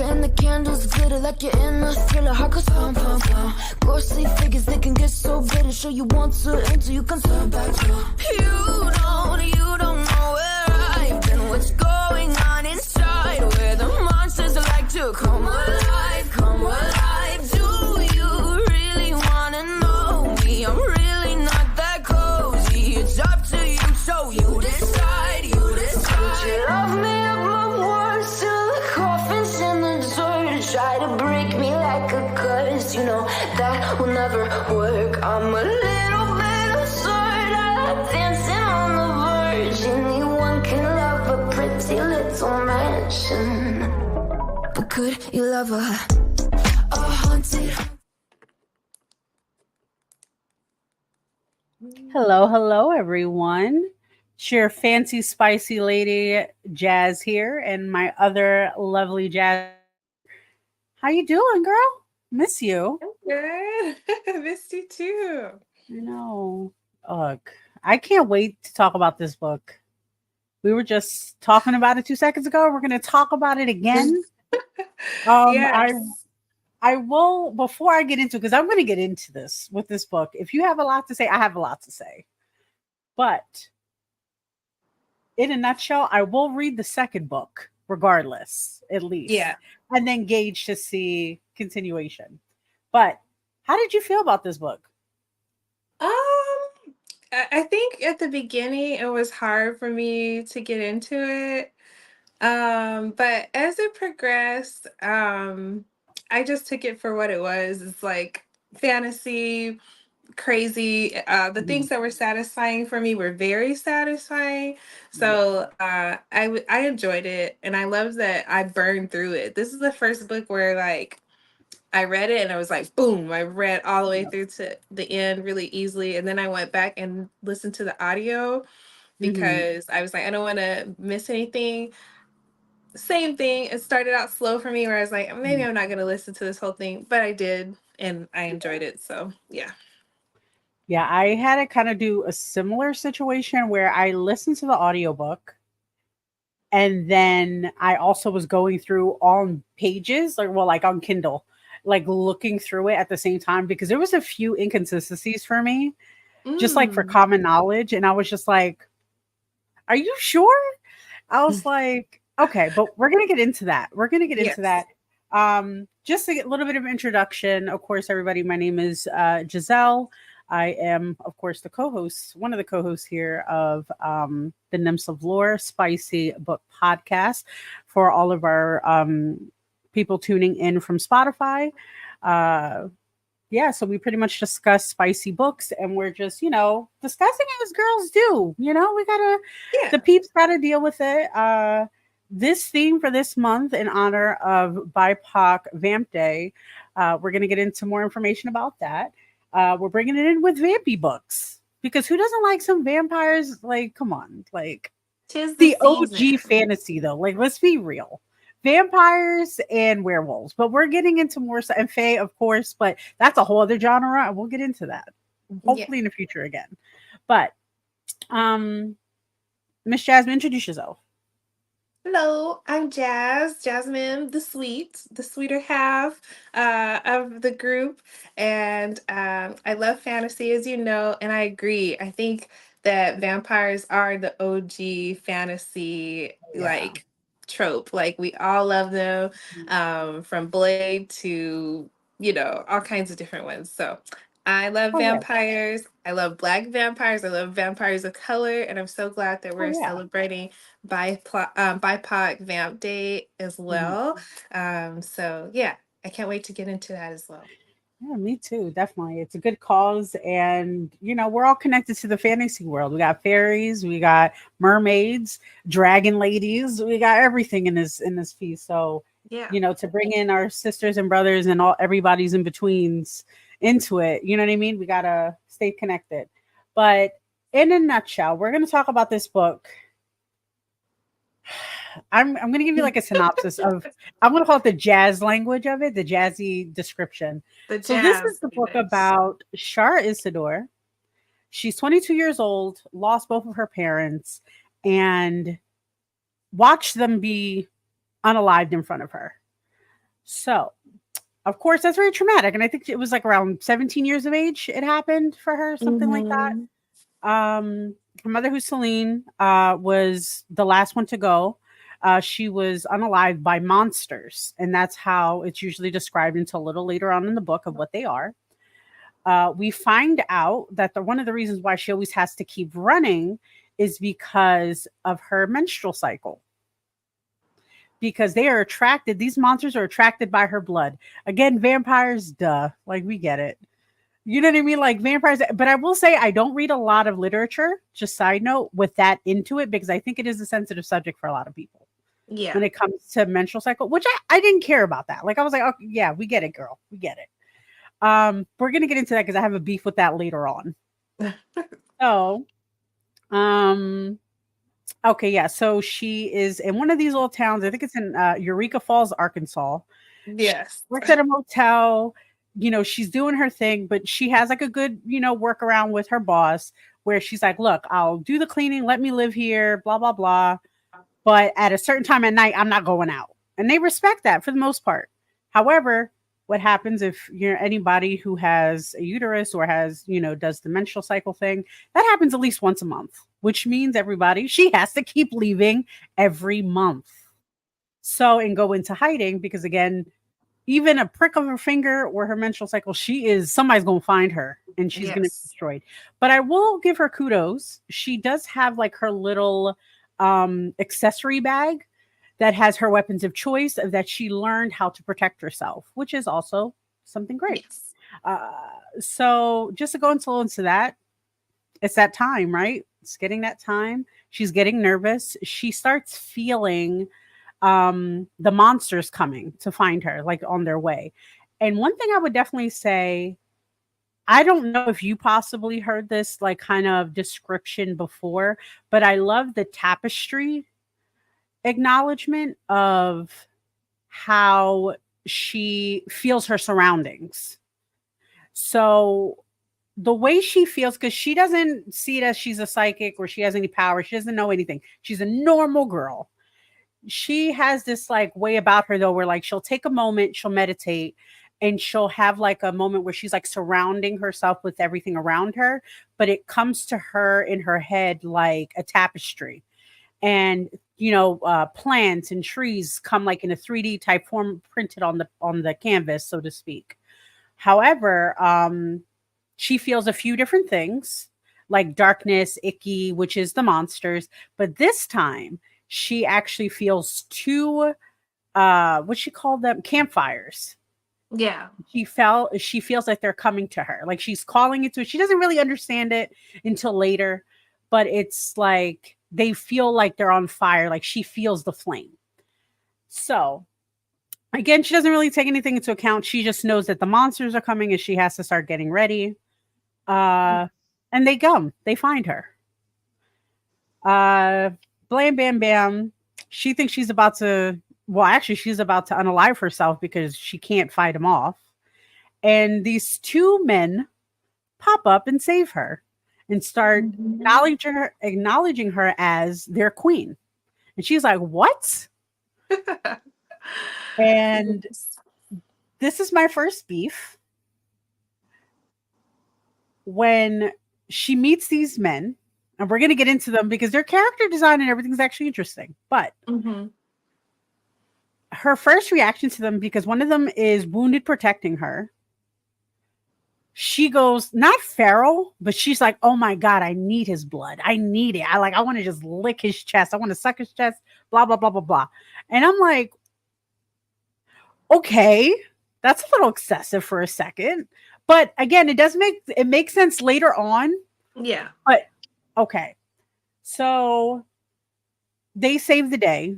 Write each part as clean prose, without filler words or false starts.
and the candles glitter like you're in a thriller. Heart goes pound, pound, pound. Ghostly figures, they can get so bitter. Sure you want to until you can turn back. You don't know where I've been. What's going on inside? Where the monsters like to come alive, come alive. Do you really wanna know me? I'm really not that cozy. It's up to you, so you decide, you decide. Would you love me up my words till the coffin's in the dirt? Try to break me like a curse, you know that will never work. I'm a little bit absurd. I like dancing on the verge. Anyone can love a pretty little mansion, but could you love a haunted? Hello, everyone. It's your fancy, spicy lady, Jazz here, and my other lovely Jazz. How you doing, girl? Miss you. I'm good. I missed you too. I know. Ugh. I can't wait to talk about this book. We were just talking about it 2 seconds ago. We're going to talk about it again. Yes. I will, before I get into it, because I'm going to get into this with this book. If you have a lot to say, I have a lot to say. But in a nutshell, I will read the second book, regardless, at least. Yeah. And then gauge to see continuation. But how did you feel about this book? I think at the beginning it was hard for me to get into it. But as it progressed, I just took it for what it was. It's like fantasy, crazy. The things that were satisfying for me were very satisfying. So I enjoyed it, and I love that I burned through it. This is the first book where like I read it and I was like, boom, I read all the way through to the end really easily. And then I went back and listened to the audio because I was like, I don't want to miss anything. Same thing. It started out slow for me where I was like, maybe I'm not going to listen to this whole thing, but I did and I enjoyed it. So yeah. Yeah, I had to kind of do a similar situation where I listened to the audiobook and then I also was going through on pages, like on Kindle, like looking through it at the same time because there was a few inconsistencies for me, just like for common knowledge. And I was just like, are you sure? I was like, okay, but we're going to get into that. We're going to get into that. Just a little bit of introduction. Of course, everybody, my name is Giselle. I am, of course, the co-host, one of the co-hosts here of the Nymphs of Lore Spicy Book Podcast for all of our people tuning in from Spotify. So we pretty much discuss spicy books and we're just, discussing it as girls do. We gotta, the peeps gotta deal with it. This theme for this month in honor of BIPOC Vamp Day, we're going to get into more information about that. We're bringing it in with vampy books because who doesn't like some vampires? Like, come on, like Tis the OG fantasy though. Like, let's be real. Vampires and werewolves, but we're getting into more and fae, of course, but that's a whole other genre, and we'll get into that hopefully in the future again. But Miss Jasmine, introduce yourself. Hello, I'm Jasmine, the sweeter half of the group, and I love fantasy, as you know, and I agree. I think that vampires are the OG fantasy like trope. Like we all love them, from Blade to all kinds of different ones. So I love vampires. I love Black vampires. I love vampires of color, and I'm so glad that we're celebrating BIPOC Vamp Day as well. So yeah, I can't wait to get into that as well. Yeah, me too. Definitely. It's a good cause. And, we're all connected to the fantasy world. We got fairies, we got mermaids, dragon ladies, we got everything in this piece. So, to bring in our sisters and brothers and everybody's in betweens into it, you know what I mean? We got to stay connected. But in a nutshell, we're going to talk about this book. I'm going to give you like a synopsis of, I'm going to call it the jazz language of it, the jazzy description. So this is the book about Shar Isidore. She's 22 years old, lost both of her parents, and watched them be unalived in front of her. So, of course, that's very traumatic. And I think it was like around 17 years of age it happened for her, something like that. Mm-hmm. Her mother, who's Celine, was the last one to go. She was unalived by monsters, and that's how it's usually described until a little later on in the book of what they are. We find out that one of the reasons why she always has to keep running is because of her menstrual cycle. Because they are attracted, these monsters are attracted by her blood. Again, vampires, duh, like we get it. You know what I mean? Like vampires. But I will say I don't read a lot of literature, just side note, with that into it, because I think it is a sensitive subject for a lot of people Yeah. when it comes to menstrual cycle, which I didn't care about that. Like I was like, oh, yeah, we get it, girl. We get it. We're going to get into that because I have a beef with that later on. So, okay, yeah. So she is in one of these little towns. I think it's in Eureka Falls, Arkansas. Yes. Works at a motel. You know, she's doing her thing, but she has like a good, workaround with her boss where she's like, look, I'll do the cleaning. Let me live here, blah, blah, blah. But at a certain time at night, I'm not going out. And they respect that for the most part. However, what happens if you're anybody who has a uterus or has, does the menstrual cycle thing, that happens at least once a month, which means she has to keep leaving every month. So, and go into hiding because again, even a prick of her finger or her menstrual cycle, somebody's going to find her and she's going to be destroyed. But I will give her kudos. She does have like her little accessory bag that has her weapons of choice that she learned how to protect herself, which is also something great. Yes. So just to go into that, it's that time, right? It's getting that time. She's getting nervous. She starts feeling the monsters coming to find her, like on their way. And one thing I would definitely say, I don't know if you possibly heard this like kind of description before, but I love the tapestry acknowledgement of how she feels her surroundings. So the way she feels, because she doesn't see it as she's a psychic or she has any power. She doesn't know anything. She's a normal girl. She has this like way about her though, where like she'll take a moment, she'll meditate, and she'll have like a moment where she's like surrounding herself with everything around her, but it comes to her in her head like a tapestry. And plants and trees come like in a 3D type form printed on the canvas, so to speak. However, she feels a few different things like darkness, icky, which is the monsters. But this time she actually feels two, what she called them, campfires. Yeah. She feels like they're coming to her. Like she's calling it to her. She doesn't really understand it until later, but it's like they feel like they're on fire. Like she feels the flame. So again, she doesn't really take anything into account. She just knows that the monsters are coming and she has to start getting ready. And they find her. Blam, bam, bam. She thinks she's about to unalive herself because she can't fight them off. And these two men pop up and save her and start acknowledging her as their queen. And she's like, what? And this is my first beef. When she meets these men, and we're going to get into them because their character design and everything's actually interesting. But her first reaction to them, because one of them is wounded protecting her, she goes, not feral, but she's like, oh my God, I need his blood. I need it. I want to just lick his chest. I want to suck his chest, blah, blah, blah, blah, blah. And I'm like, okay, that's a little excessive for a second. But again, it makes sense later on. Yeah. But okay. So they save the day.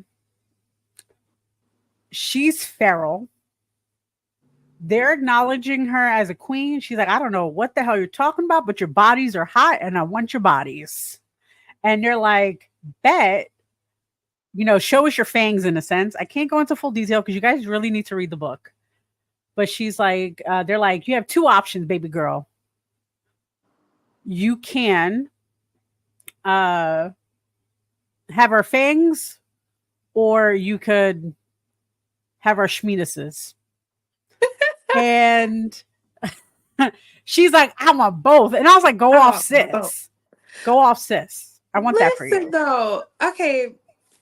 She's feral. They're acknowledging her as a queen. She's like, I don't know what the hell you're talking about, but your bodies are hot and I want your bodies. And they're like, bet, show us your fangs in a sense. I can't go into full detail because you guys really need to read the book. But she's like, they're like, you have two options, baby girl. You can have our fangs, or you could have our schmeenuses. And she's like, I want both. And I was like, go off, Oh, both. sis. Go off, sis. I want that for Listen you. though. Okay,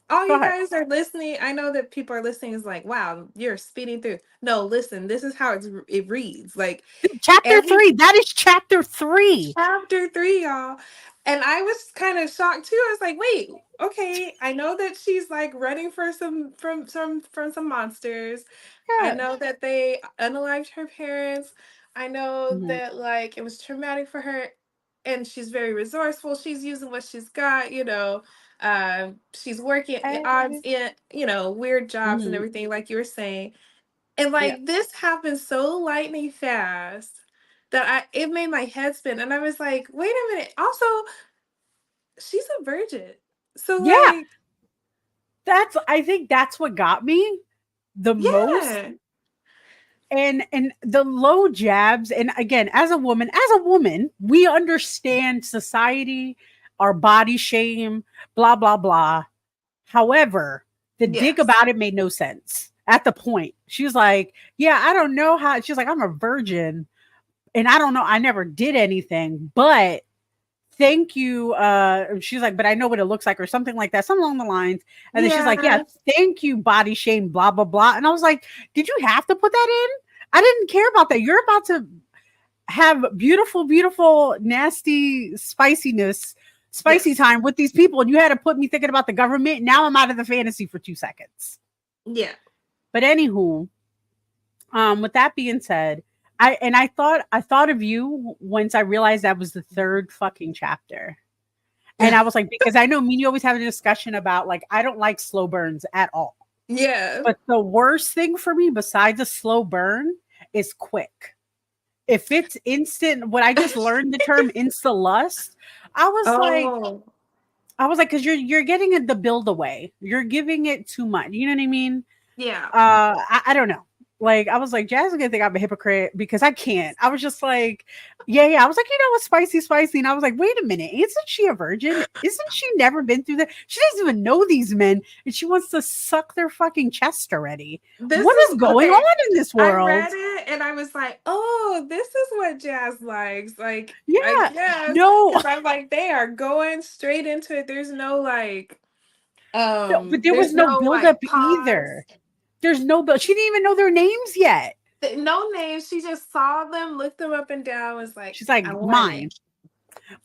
all Go you ahead. guys are listening. I know that people are listening is like, wow, you're speeding through. No, listen, this is how it reads. Like Chapter every 3. That is chapter 3. chapter 3, y'all. And I was kind of shocked too. I was like, wait, okay, I know that she's like running for some monsters. I Yeah. know that they unalived her parents. I know Mhm. that like it was traumatic for her, and she's very resourceful. She's using what she's got, you know. She's working at odds Hey. in, you know, weird jobs and Mhm. everything, like you were saying. And Yeah. like this happened so lightning fast that it made my head spin. And I was like, wait a minute. Also, she's a virgin. So Yeah. like, I think that's what got me the most. yeah. And the low jabs, and again, as a woman, we understand society, our body shame, blah blah blah. However, the dig Yes. about it made no sense at the point. She was like, yeah, I don't know how. She's like, I'm a virgin and I don't know, I never did anything, but thank you. She's like, but I know what it looks like, or something like that, something along the lines. And then she's like, yeah, Yeah. thank you, body shame, blah, blah, blah. And I was like, did you have to put that in? I didn't care about that. You're about to have beautiful, beautiful, nasty spiciness, spicy Yes. time with these people. And you had to put me thinking about the government. Now I'm out of the fantasy for 2 seconds. Yeah. But anywho, with that being said, I thought of you once I realized that was the third fucking chapter. And I was like, because I know me and you always have a discussion about like, I don't like slow burns at all. Yeah. But the worst thing for me besides a slow burn is quick. If it's instant, when I just learned the term insta lust, I was like, Oh, because you're getting it the build away. You're giving it too much. You know what I mean? yeah. I don't know. Like I was like, Jazz is gonna think I'm a hypocrite because I can't. I was just like, yeah. I was like, you know what, spicy. And I was like, wait a minute, isn't she a virgin? Isn't she never been through that? She doesn't even know these men, and she wants to suck their fucking chest already. This What is is going okay. on in this I world? read it and I was like, oh, this is what Jazz likes. Like, I Yeah, guess no, because I'm like, they are going straight into it. There's no like, no, but there was there's no no like buildup pause. either. There's no build. She didn't even know their names yet. No names. She just saw them, looked them up and down, was like, She's I like, want it. mine.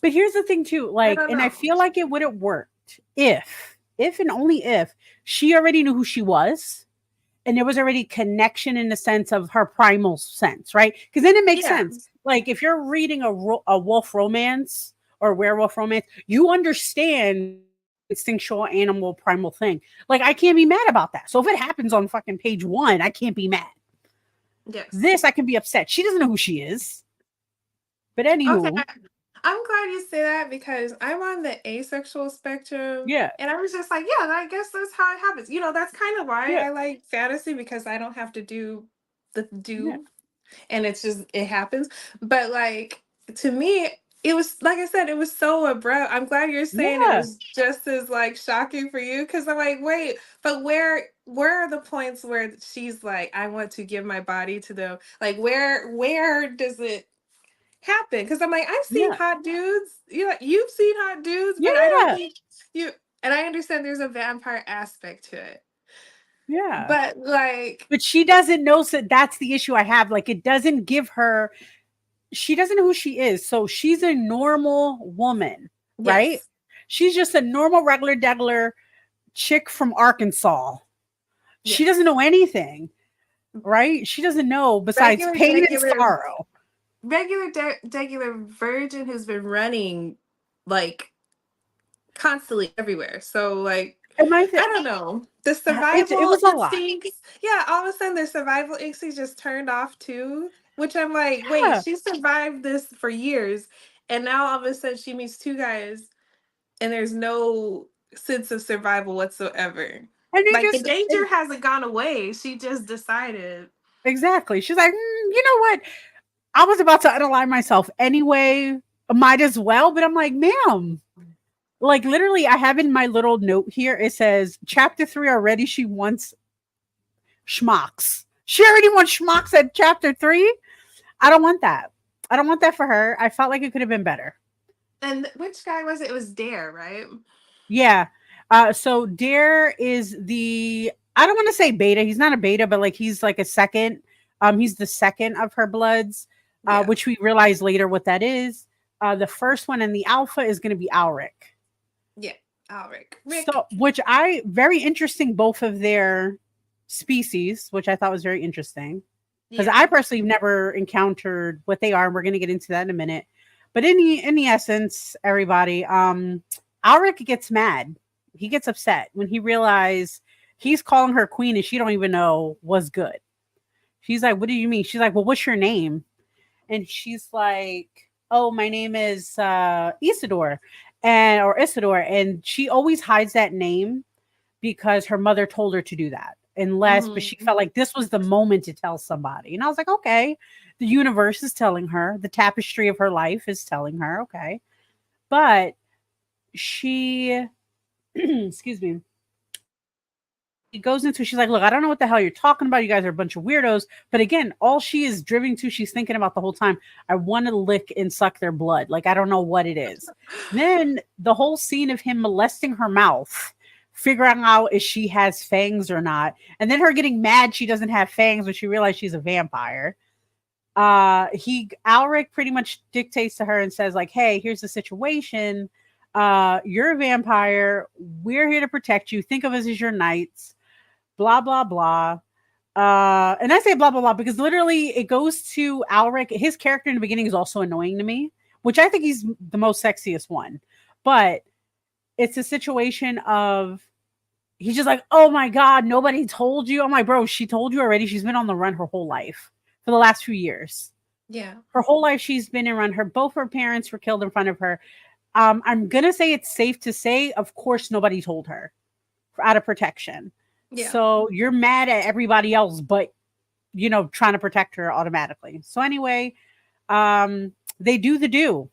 But here's the thing too, I like, don't and I know. feel like it would have worked if and only if she already knew who she was, and there was already connection in the sense of her primal sense, right? Because then it makes Yeah. sense. Like if you're reading a wolf romance or werewolf romance, you understand instinctual animal primal thing. Like I can't be mad about that. So if it happens on fucking page 1, I can't be mad. Yes. This I can be upset. She doesn't know who she is. But Okay. anywho, I'm glad you say that because I'm on the asexual spectrum. yeah, And I was just like, yeah, I guess that's how it happens. You know, that's kind of why yeah, I like fantasy because I don't have to yeah, do and it's just it happens. But like to me, it was like I said, it was so abrupt. I'm glad you're saying it yeah, was just as like shocking for you because I'm like, wait, but where are the points where she's like, I want to give my body to them? Like where does it happen? Because I'm like, I've seen yeah, hot dudes. You know, you've seen hot dudes, but I don't yeah, think you. And I understand there's a vampire aspect to it, yeah. but like, But she doesn't know. So that's the issue I have. Like it doesn't give her. She doesn't know who she is. So she's a normal woman, right? yes, She's just a normal, regular, degular chick from Arkansas. She yes, doesn't know anything, right? She doesn't know besides regular, pain and regular, sorrow. regular virgin who's been running like constantly everywhere. So like, And I don't know. The it survival was a lot. instincts, yeah, all of a sudden the survival instincts just turned off too. Which I'm like, wait, Yeah. she survived this for years, and now all of a sudden she meets two guys, and there's no sense of survival whatsoever. And they Like the just danger hasn't gone away. She just decided. exactly. She's like, you know what? I was about to unalive myself anyway. Might as well. But I'm like, ma'am, like literally, I have in my little note here, it says chapter 3 already. She wants schmucks. She already wants schmucks at chapter 3. I don't want that. I don't want that for her. I felt like it could have been better. And which guy was it? It was Dare, right? Yeah. So Dare is the, I don't want to say beta. He's not a beta, but like he's like a second. He's the second of her bloods, Yeah. which we realize later what that is. The first one and the alpha is going to be 𝓵𝓵𝓿𝓮. Yeah. Rick. So, which I very interesting, both of their species, which I thought was very interesting because Yeah. I personally have never encountered what they are. And we're going to get into that in a minute. But in the essence, everybody, 𝓵𝓵𝓿𝓮 gets mad. He gets upset when he realizes he's calling her queen and she don't even know what's good. She's like, "What do you mean?" She's like, "Well, what's your name?" And she's like, "Oh, my name is 𝓗𝓪𝓿𝓮." Or Isidore, and she always hides that name because her mother told her to do that. But she felt like this was the moment to tell somebody. And I was like, okay, the universe is telling her, the tapestry of her life is telling her, okay. But she, excuse me, he goes into, she's like, look, I don't know what the hell you're talking about. You guys are a bunch of weirdos. But again, all she is driven to, she's thinking about the whole time, I want to lick and suck their blood. Like, I don't know what it is. Then the whole scene of him molesting her mouth, figuring out if she has fangs or not. And then her getting mad she doesn't have fangs when she realized she's a vampire. 𝓵𝓵𝓿𝓮 pretty much dictates to her and says, like, hey, here's the situation. You're a vampire. We're here to protect you. Think of us as your knights. Blah blah blah. And I say blah blah blah because literally it goes to 𝓵𝓿𝓮. His character in the beginning is also annoying to me, which I think he's the most sexiest one. But it's a situation of he's just like, oh my god, nobody told you. I'm like, bro, she told you already. She's been on the run her whole life for the last few years. Yeah. Her whole life she's been in run. Both her parents were killed in front of her. I'm gonna say it's safe to say, of course, nobody told her out of protection. Yeah. So you're mad at everybody else, but trying to protect her automatically. So anyway, they do the do.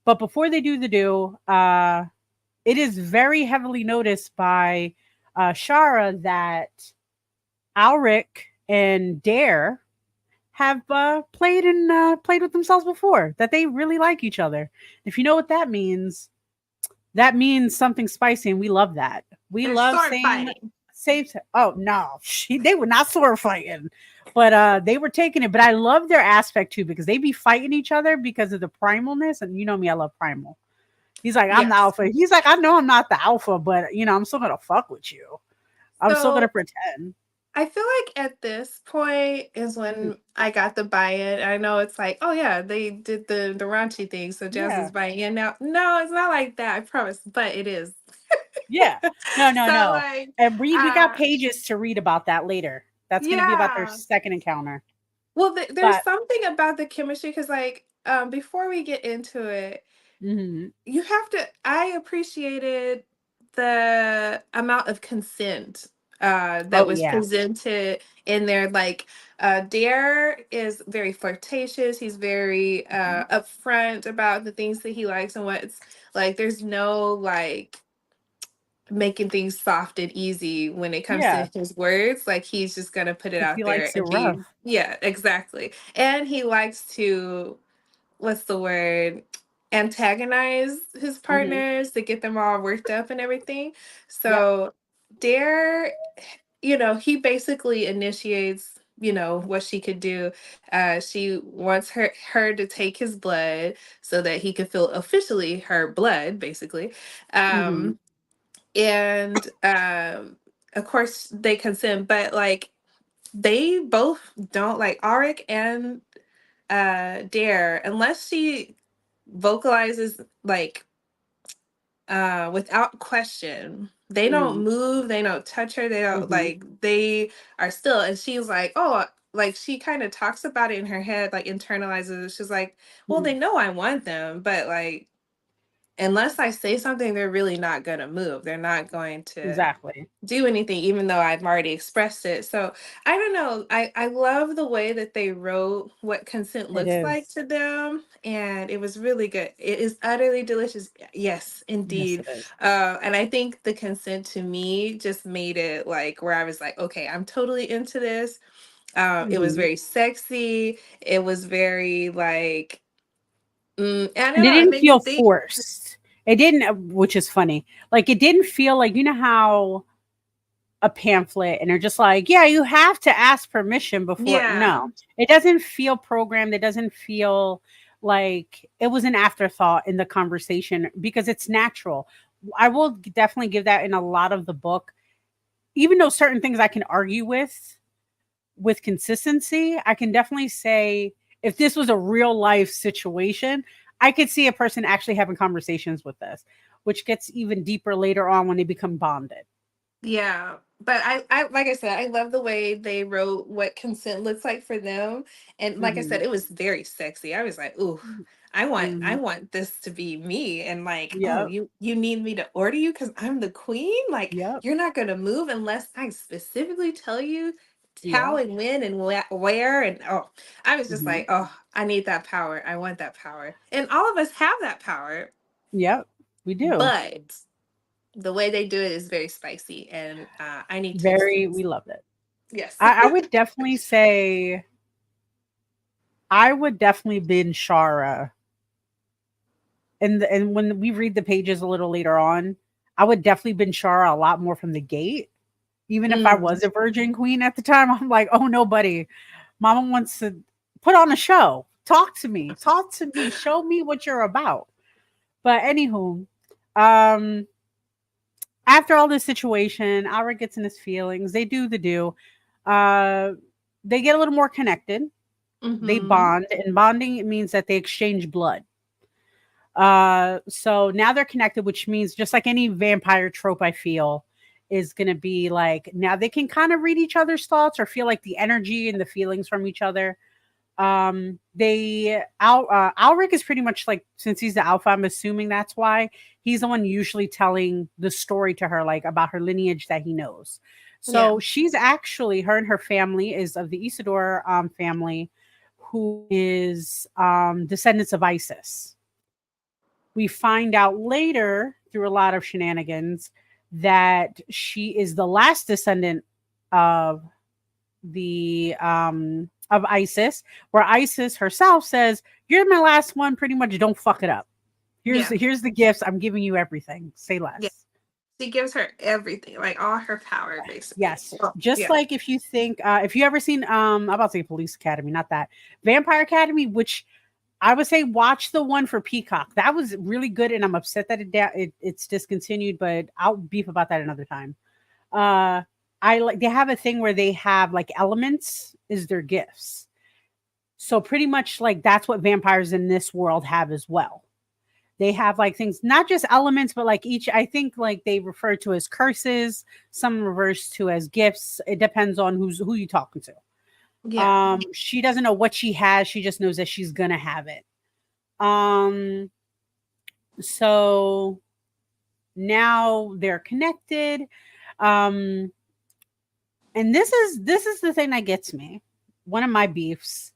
But before they do the do, it is very heavily noticed by Shara that 𝓵𝓿𝓮 and Dare have played with themselves before, that they really like each other. If you know what that means something spicy, and we love that. We They're love sword saying fighting. safe. Oh no, they were not sword fighting, but they were taking it. But I love their aspect too because they be fighting each other because of the primalness, and you know me, I love primal. He's like, I'm the Yes. alpha. He's like, I know I'm not the alpha, but I'm still gonna fuck with you. I'm still gonna So pretend. I feel like at this point is Mhm. when I got the buy-in. I know it's like, oh yeah, they did the raunchy thing, so Jazz Yeah, is buying in now. No, it's not like that, I promise, but it is. yeah. No, no, So no. like, And we got uh, pages to read about that later. That's gonna be about their yeah. second encounter. Well, there's But something about the chemistry because like, before we get into it, mhm. you have to. I appreciated the amount of consent that Oh was yeah. presented in there. Like, Dare is very flirtatious. He's very Mhm. upfront about the things that he likes and what's like. There's no like making things soft and easy when it comes to Yeah, his words. Like he's just gonna put it because out he there likes it and be, rough. yeah, exactly. And he likes to, what's the word, antagonize his Mhm. partners to get them all worked up and everything. Yep. So Dare, he basically initiates, what she could do. She wants her to take his blood so that he could feel officially her blood, basically. Mhm. And of course they consent, but like they both don't, like Auric and Dare, unless she vocalizes like without question. They don't Mhm. move, they don't touch her, they don't, Mhm. like, they are still. And she's like, oh, like she kind of talks about it in her head, like internalizes it. She's like, well, they Mhm. know I want them, but like unless I say something, they're really not gonna move. They're not going to Exactly. do anything, even though I've already expressed it. So I don't know. I love the way that they wrote what consent It looks like is. to them, and it was really good. It is utterly delicious. Yes, Yes, indeed. it is. And I think the consent to me just made it like where I was like, okay, I'm totally into this. It was Mhm. very sexy. It was very like, I don't And it know. It didn't made me feel think. forced. It didn't, which is funny. Like it didn't feel like, you know how a pamphlet and they're just like, yeah, you have to ask permission before. Yeah, No, it doesn't feel programmed. It doesn't feel like it was an afterthought in the conversation because it's natural. I will definitely give that in a lot of the book, even though certain things I can argue with consistency. I can definitely say if this was a real life situation, I could see a person actually having conversations with this, which gets even deeper later on when they become bonded. yeah. But I like I said, I love the way they wrote what consent looks like for them. And like I said, Hmm. it was very sexy. I was like, ooh, I Hmm. want this to be me. And like, oh, Yep. you need me to order you because I'm the queen? Like, Yep. you're not gonna move unless I specifically tell you how Yep. and when and where. And oh, I was just Hmm. like, oh, I need that power. I want that power. And all of us have that power, Yep. We do. but the way they do it is very spicy, and I need to Very, experience we it. loved it. Yes. I would definitely say I would definitely bin Shara. And when we read the pages a little later on, I would definitely bin Shara a lot more from the gate. Even if I Mm. was a virgin queen at the time, I'm like, oh no, buddy. Mama wants to put on a show. Talk to me. Talk to me. Show me what you're about. But anywho, um, after all this situation, Alric gets in his feelings. They do the do. Uh, they get a little more connected. They Mhm. bond, and bonding it means that they exchange blood. So now they're connected, which means just like any vampire trope, I feel is going to be like now they can kind of read each other's thoughts or feel like the energy and the feelings from each other. Alric is pretty much like, since he's the alpha, I'm assuming that's why he's the one usually telling the story to her, like about her lineage that he knows. Yeah. So she's actually, her and her family is of the Isidore family, who is descendants of Isis. We find out later through a lot of shenanigans that she is the last descendant of the of Isis, where Isis herself says, "You're my last one. Pretty much, don't fuck it up. Yeah. Here's the gifts. I'm giving you everything. Say Yeah. less." She gives her everything, like all her power, basically. Yes. Oh, Just yeah. like if you think, if you ever seen, I'm about to say Police Academy, not that, Vampire Academy, which I would say watch the one for Peacock. That was really good, and I'm upset that it's discontinued, but I'll beef about that another time. Uh, I like, they have a thing where they have like elements is their gifts. So pretty much like that's what vampires in this world have as well. They have like things, not just elements, but like each, I think like they refer to as curses, some reverse to as gifts. It depends on who you talking to. Yeah. She doesn't know what she has, she just knows that she's gonna have it. Um, so now they're connected. Um, and this is the thing that gets me. One of my beefs.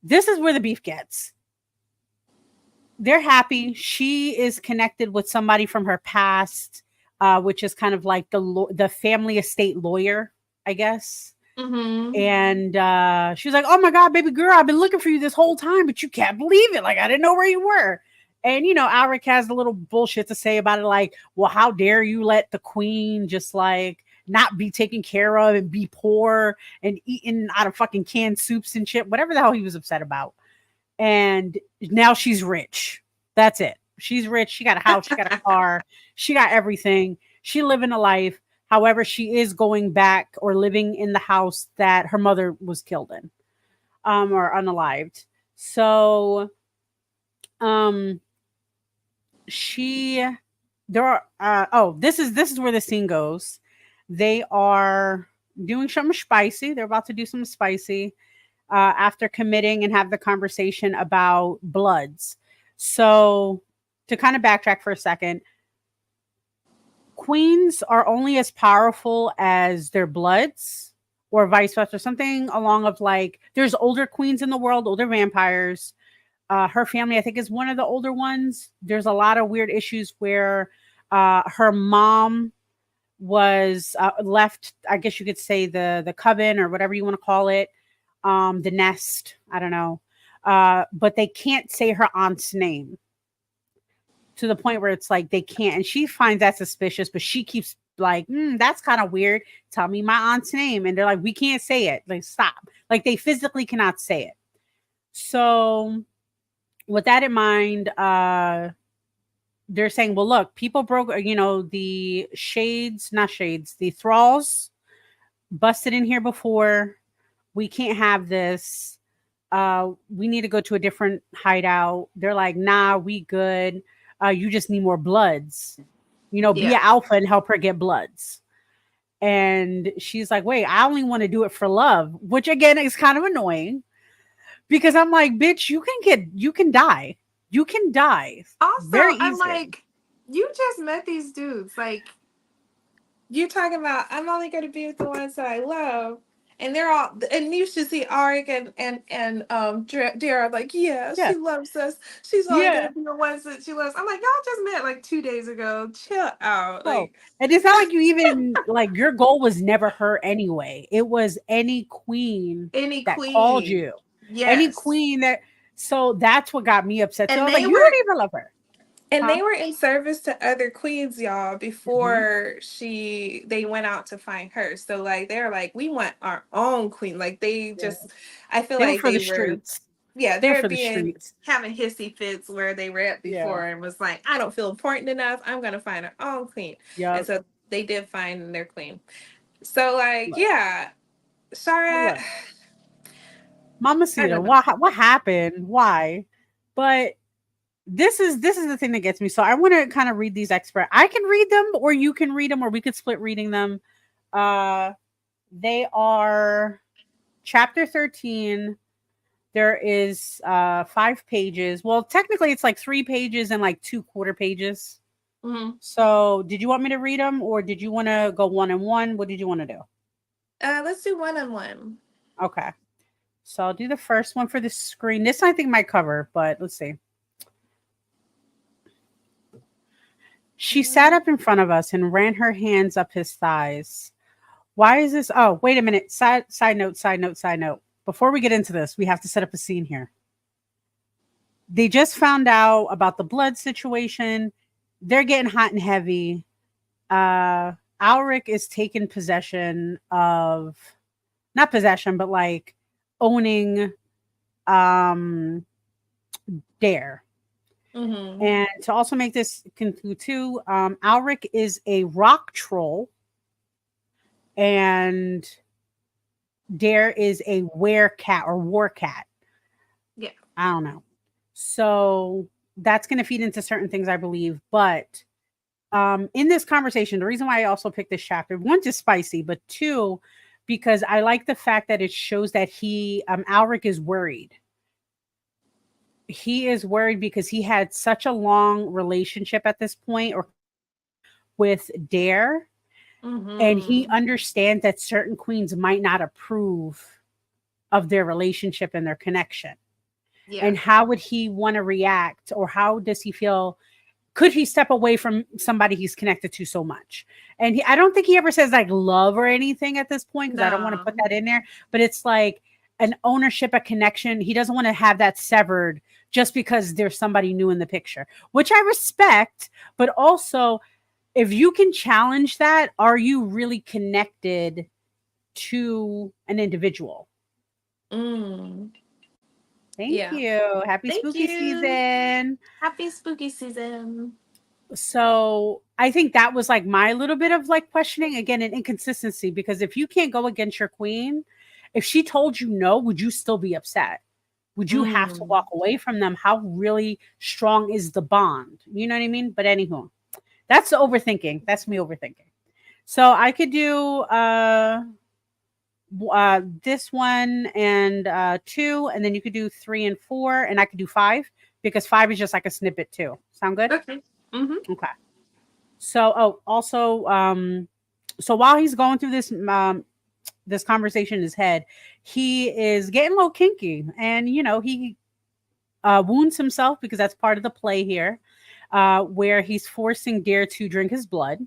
This is where the beef gets. They're happy. She is connected with somebody from her past, which is kind of like the family estate lawyer, I guess. Mhm. And she was like, "Oh my god, baby girl, I've been looking for you this whole time, but you can't believe it. Like I didn't know where you were." And Alric has a little bullshit to say about it, like, "Well, how dare you let the queen just like not be taken care of and be poor and eating out of fucking canned soups and shit," whatever the hell he was upset about. And now she's rich. That's it. She's rich. She got a house. She got a car. She got everything. She living a life. However, she is going back or living in the house that her mother was killed in, or unalived. So, um, she, there are, this is where the scene goes. They are doing something spicy. They're about to do something spicy after committing and have the conversation about bloods. So, to kind of backtrack for a second, queens are only as powerful as their bloods, or vice versa, something along of like there's older queens in the world, older vampires. Her family, I think, is one of the older ones. There's a lot of weird issues where her mom was left, I guess you could say the coven or whatever you want to call it, the nest, I don't know. But they can't say her aunt's name to the point where it's like they can't. And she finds that suspicious, but she keeps like, that's kind of weird. Tell me my aunt's name. And they're like, we can't say it. Like, stop. Like, they physically cannot say it. So with that in mind, they're saying, well, look, people broke, the the thralls busted in here before. We can't have this. We need to go to a different hideout. They're like, nah, we good. You just need more bloods. Be an alpha and help her get bloods. And she's like, wait, I only want to do it for love, which again is kind of annoying because I'm like, bitch, you can die. You can die. Also, very easily. I'm like, you just met these dudes. Like, you're talking about, I'm only going to be with the ones that I love. And they're all, and you should see Arik and Dara, like, yeah, she loves us. She's only going to be the ones that she loves. I'm like, y'all just met like 2 days ago. Chill out. Like, and it's not like you even, like, your goal was never her anyway. It was any queen that called you. Yes. Any queen that, so that's what got me upset. So I was like, you don't even love her. And they were in service to other queens, y'all, before they went out to find her. So like they're like, we want our own queen. Like they just, I feel like they were streets. Yeah, they're having hissy fits where they were at before and was like, I don't feel important enough. I'm gonna find our own queen. Yeah. And so they did find their queen. So like, Shara, Mamacita, what happened? Why? But this is the thing that gets me. So I want to kind of read these experts. I can read them, or you can read them, or we could split reading them. They are chapter 13. There is 5 pages. Well, technically it's like 3 pages and like 2 quarter pages. Mm-hmm. So did you want me to read them, or did you want to go 1-on-1? What did you want to do? Let's do 1-on-1. Okay. So I'll do the first one for the screen. This I think might cover, but let's see. She sat up in front of us and ran her hands up his thighs. Why is this? Oh, wait a minute. Side note. Before we get into this, we have to set up a scene here. They just found out about the blood situation. They're getting hot and heavy. Alric is taking possession of, not possession, but like owning Dare. Mm-hmm. And to also make this conclude too, Alric is a rock troll and Dare is a werecat or war cat. Yeah. I don't know. So that's going to feed into certain things, I believe. But in this conversation, the reason why I also picked this chapter, 1, just spicy, but 2, because I like the fact that it shows that Alric is worried. He is worried because he had such a long relationship at this point or with Dare. Mm-hmm. And he understands that certain queens might not approve of their relationship and their connection. Yeah. And how would he want to react, or how does he feel? Could he step away from somebody he's connected to so much? And I don't think he ever says like love or anything at this point, because I don't want to put that in there. But it's like an ownership, a connection. He doesn't want to have that severed just because there's somebody new in the picture, which I respect. But also, if you can challenge that, are you really connected to an individual? Thank you. Happy spooky season. Happy spooky season. So I think that was like my little bit of like questioning, again, an inconsistency, because if you can't go against your queen, if she told you no, would you still be upset? Would you have to walk away from them? How really strong is the bond? You know what I mean? But anywho, that's overthinking. That's me overthinking. So I could do this one and 2, and then you could do 3 and 4, and I could do 5, because 5 is just like a snippet too. Sound good? Okay. Mm-hmm. Okay. So, so while he's going through this this conversation in his head, he is getting a little kinky, and he wounds himself, because that's part of the play here, where he's forcing Dare to drink his blood.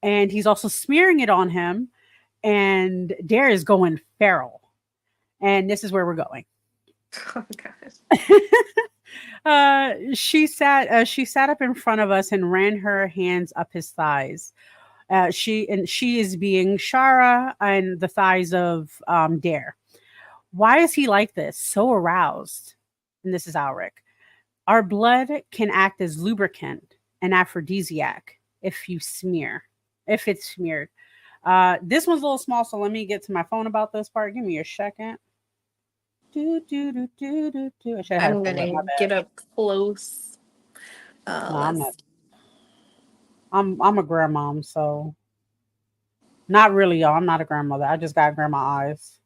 and he's also smearing it on him. And Dare is going feral. And this is where we're going. Oh gosh. She sat up in front of us and ran her hands up his thighs. She is being Shara and the thighs of Dare. Why is he like this? So aroused. And this is Alric. Our blood can act as lubricant and aphrodisiac if it's smeared. This one's a little small, so let me get to my phone about this part. Give me a second. I should have had it I'm pulled up. gonna My bad. get up close. No, I'm not. Let's. I'm a grandmom, so not really, y'all. I'm not a grandmother. I just got grandma eyes.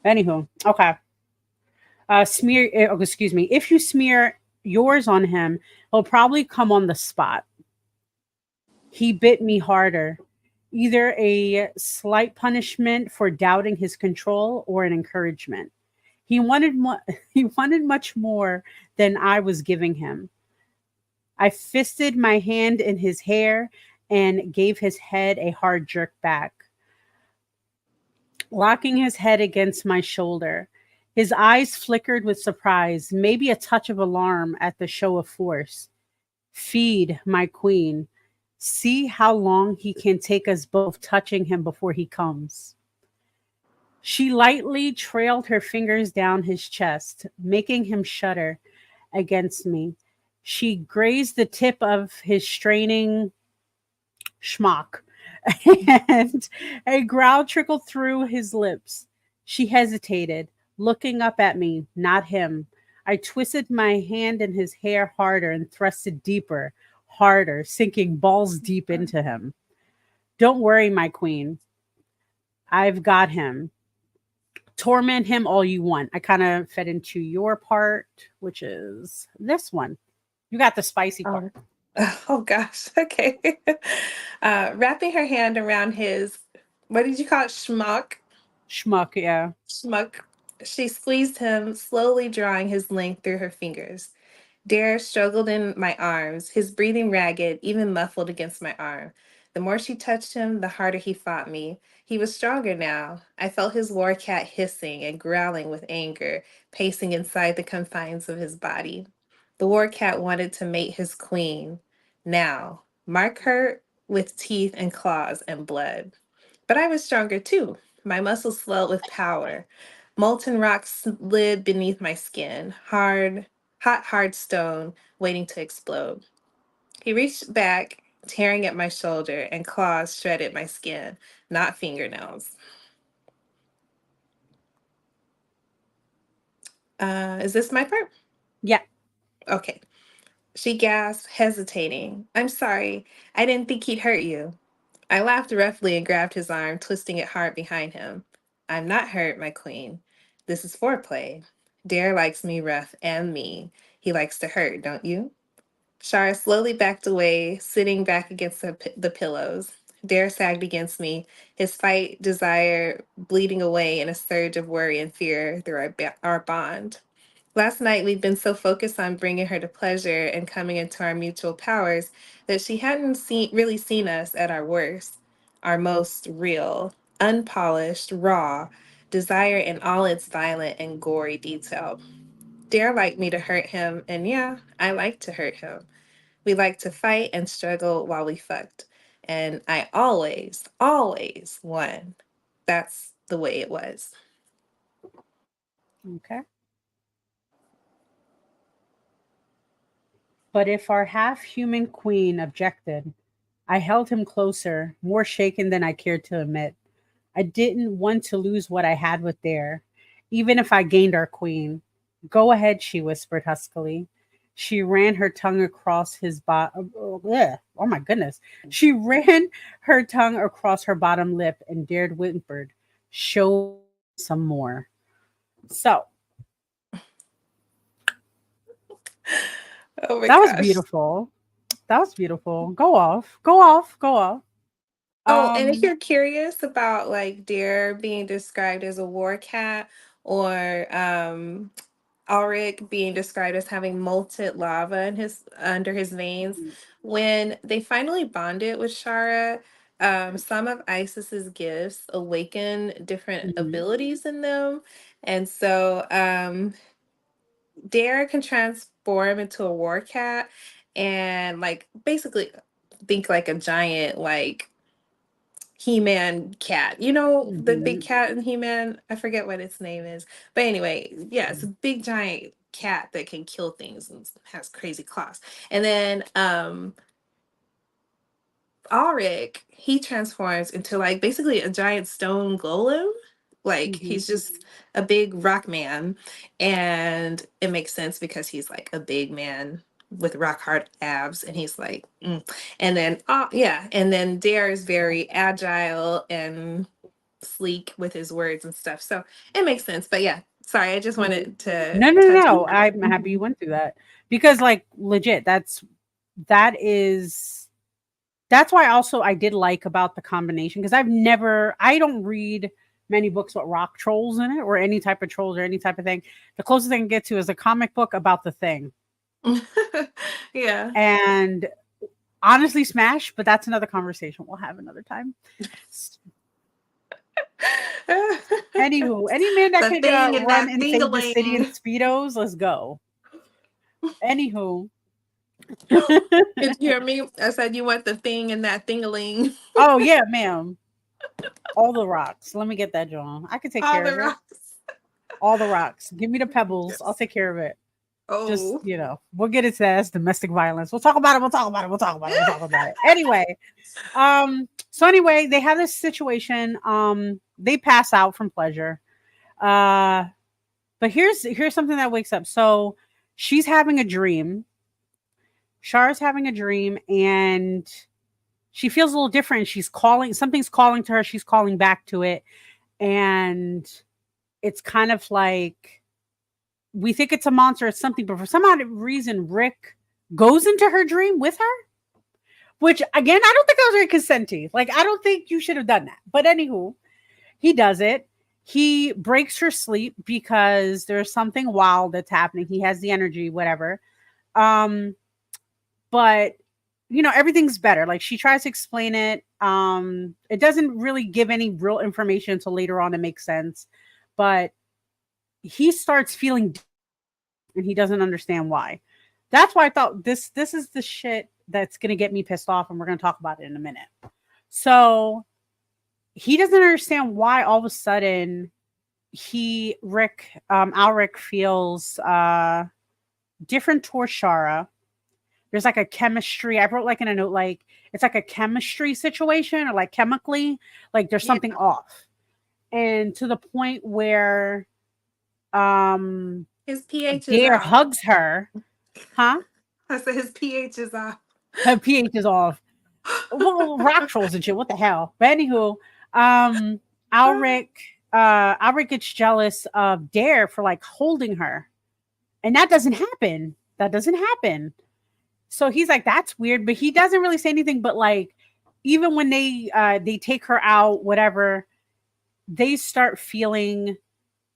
Anywho, okay. Excuse me. If you smear yours on him, he'll probably come on the spot. He bit me harder. Either a slight punishment for doubting his control or an encouragement. He wanted he wanted much more than I was giving him. I fisted my hand in his hair and gave his head a hard jerk back, locking his head against my shoulder. His eyes flickered with surprise, maybe a touch of alarm at the show of force. Feed, my queen. See how long he can take us both touching him before he comes. She lightly trailed her fingers down his chest, making him shudder against me. She grazed the tip of his straining schmuck, and a growl trickled through his lips. She hesitated, looking up at me, not him. I twisted my hand in his hair harder and thrusted deeper, harder, sinking balls deep into him. Don't worry, my queen. I've got him. Torment him all you want. I kind of fed into your part, which is this one. You got the spicy part. Oh gosh. Okay. Wrapping her hand around his, what did you call it? Schmuck. Schmuck, yeah. Schmuck. She squeezed him, slowly drawing his length through her fingers. Dare struggled in my arms, his breathing ragged, even muffled against my arm. The more she touched him, the harder he fought me. He was stronger now. I felt his war cat hissing and growling with anger, pacing inside the confines of his body. The war cat wanted to mate his queen. Now, mark her with teeth and claws and blood. But I was stronger too. My muscles swelled with power. Molten rock slid beneath my skin, hard stone waiting to explode. He reached back, tearing at my shoulder, and claws shredded my skin, not fingernails. Is this my part? Yeah. Okay. She gasped, hesitating. I'm sorry. I didn't think he'd hurt you. I laughed roughly and grabbed his arm, twisting it hard behind him. I'm not hurt, my queen. This is foreplay. Dare likes me rough and mean. He likes to hurt, don't you? Shara slowly backed away, sitting back against the pillows. Dare sagged against me, his fight desire bleeding away in a surge of worry and fear through our bond. Last night, we'd been so focused on bringing her to pleasure and coming into our mutual powers that she hadn't really seen us at our worst, our most real, unpolished, raw, desire in all its violent and gory detail. Dare liked me to hurt him, and yeah, I liked to hurt him. We liked to fight and struggle while we fucked. And I always, always won. That's the way it was. Okay. But if our half human queen objected, I held him closer, more shaken than I cared to admit. I didn't want to lose what I had with Dare, even if I gained our queen. Go ahead, she whispered huskily. She ran her tongue across his bottom. Oh my goodness. She ran her tongue across her bottom lip and Dared whimpered, show some more. So Oh my that was gosh. beautiful. That was beautiful. Go off. Go off. Go off. Oh, and if Um, you're curious about like Dare being described as a war cat or Ulrich being described as having molten lava in his under his veins. When they finally bonded with Shara, some of Isis's gifts awaken different Mhm. abilities in them. And so Dare can transform into a war cat and like basically think like a giant like He-Man cat. You know the big Mhm. cat in He-Man? I forget what its name is. But anyway, yeah, it's a big giant cat that can kill things and has crazy claws. And then Ulrich, he transforms into like basically a giant stone golem. Like Mhm. he's just a big rock man. And it makes sense because he's like a big man with rock hard abs. And he's like, mm. And then, yeah. And then Dare is very agile and sleek with his words and stuff. So it makes sense. But yeah, sorry, I just Mhm. wanted to No, no, no, touch on no. that. I'm happy you went through that because, like, legit, that is that's why also I did like about the combination because I don't read many books with rock trolls in it or any type of trolls or any type of thing. The closest I can get to is a comic book about the thing. Yeah. And honestly, smash, but that's another conversation we'll have another time. Anywho, any man that The could thing and run that and save the city in thing-a-ling. speedos, let's go. Anywho, Did you hear me? I said you want the thing and that thing-a-ling. oh yeah, ma'am, all the rocks. Let me get that, John. I can take All care the of it. rocks. All the rocks. Give me the pebbles. I'll Yes. take care of it. Just Oh. we'll get into that as domestic violence. We'll talk about it. We'll talk about it. We'll talk about it. We'll talk about it. Anyway, so anyway, they have this situation. They pass out from pleasure. Uh, but here's something that wakes up. So she's having a dream. Char's having a dream, and she feels a little different. She's calling. Something's calling to her. She's calling back to it, and it's kind of like we think it's a monster or something, but for some odd reason, Rick goes into her dream with her. Which again, I don't think that was very consenty. Like, I don't think you should have done that. But anywho, he does it. He breaks her sleep because there's something wild that's happening. He has the energy, whatever. Um, but everything's better. Like, she tries to explain it. It doesn't really give any real information until later on. It makes sense, but he starts feeling and he doesn't understand why. That's why I thought this is the shit that's gonna get me pissed off, and we're gonna talk about it in a minute. So he doesn't understand why all of a sudden Alric feels different towards Shara. There's like a chemistry. I wrote like in a note, like it's like a chemistry situation or like chemically, like there's Yeah. something off. And to the point where His pH is Dare off. hugs her. Huh? I said his pH is off. Her pH is off. Well, rock trolls and shit. What the hell? But anywho, um, Alric, Alric gets jealous of Dare for like holding her, and that doesn't happen. That doesn't happen. So he's like, "That's weird," but he doesn't really say anything. But like, even when they take her out, whatever, they start feeling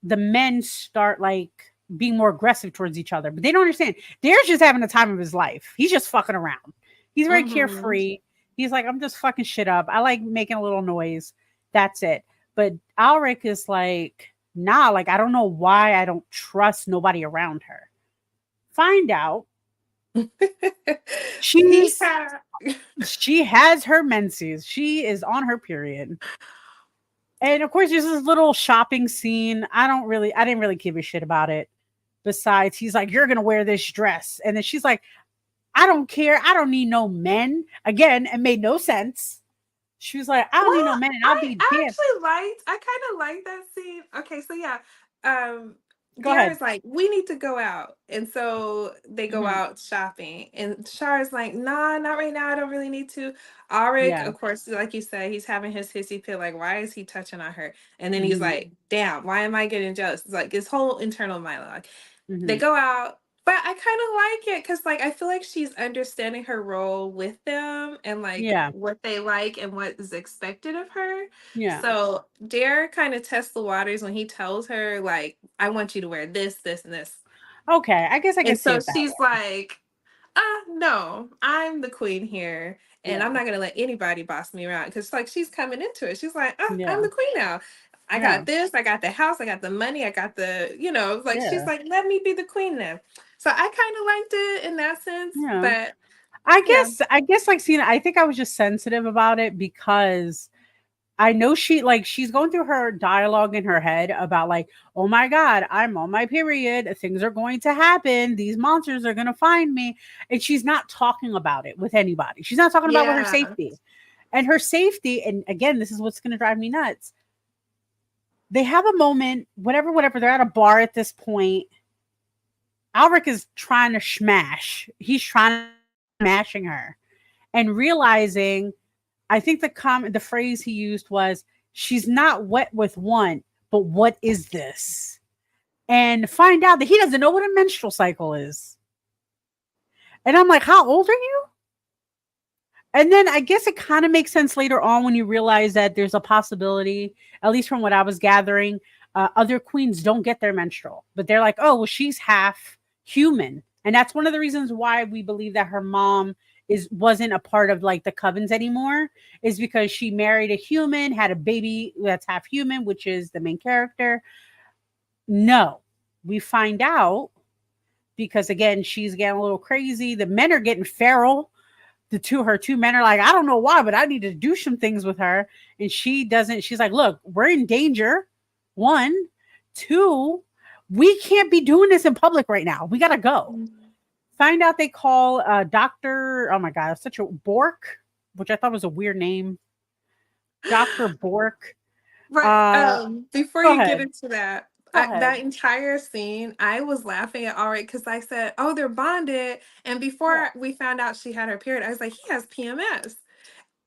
the men start like being more aggressive towards each other, but they don't understand. Dare's just having the time of his life. He's just fucking around. He's very Mm-hmm. carefree. He's like, I'm just fucking shit up. I like making a little noise. That's it. But Alric is like, nah, like, I don't know why I don't trust nobody around her. Find out He she's had. she has her menses. She is on her period. And of course, there's this little shopping scene. I didn't really give a shit about it. Besides, he's like, you're going to wear this dress. And then she's like, I don't care. I don't need no men. Again, it made no sense. She was like, I don't need no Well, men and I'll I be I damned. actually liked. I kind of liked that scene. Okay, so yeah, um, Go ahead. Dara's like, we need to go out, and so they go Mhm. out shopping, and Char's like, nah, not right now. I don't really need to. Arik, Yeah. of course, like you said, he's having his hissy fit. Like, why is he touching on her? And then he's Mhm. like, damn, why am I getting jealous? It's like his whole internal monologue. They Mhm. go out. But I kind of like it because, like, I feel like she's understanding her role with them and like Yeah. what they like and what is expected of her. Yeah. So Dare kind of tests the waters when he tells her, like, I want you to wear this, this, and this. Okay, I guess I can And see so it that she's way. like, no, I'm the queen here. And I'm Yeah, not gonna let anybody boss me around. Cause like she's coming into it. She's like, I'm yeah, the queen now. I yeah, got this, I got the house, I got the money, I got the, like she's yeah, like, let me be the queen now. So I kind of liked it in that sense. yeah. But I yeah. guess I guess like Cena, I think I was just sensitive about it because I know she's going through her dialogue in her head about like, oh my God, I'm on my period. Things are going to happen. These monsters are going to find me. And she's not talking about it with anybody. She's not talking about with her Yeah. safety. And her safety, and again, this is what's going to drive me nuts. They have a moment, whatever. They're at a bar at this point. Alric is trying to smash. He's trying to smashing her and realizing I think the phrase he used was she's not wet with one, but what is this? And find out that he doesn't know what a menstrual cycle is. And I'm like, how old are you? And then I guess it kind of makes sense later on when you realize that there's a possibility, at least from what I was gathering, other queens don't get their menstrual, but they're like, oh, well, she's half human. And that's one of the reasons why we believe that her mom wasn't a part of like the covens anymore, is because she married a human, had a baby that's half human, which is the main character. No, we find out because again, she's getting a little crazy. The men are getting feral. Her two men are like, I don't know why, but I need to do some things with her. And she doesn't, she's like, look, we're in danger. One, two, we can't be doing this in public right now. We gotta go. Find out they call Dr. Oh my God, such a Bork, which I thought was a weird name. Dr. Bork. Right. Before Go you get ahead. into that, Go ahead. that entire scene, I was laughing at all right because I said, "Oh, they're bonded." And Yeah. before we found out she had her period, I was like, "He has PMS."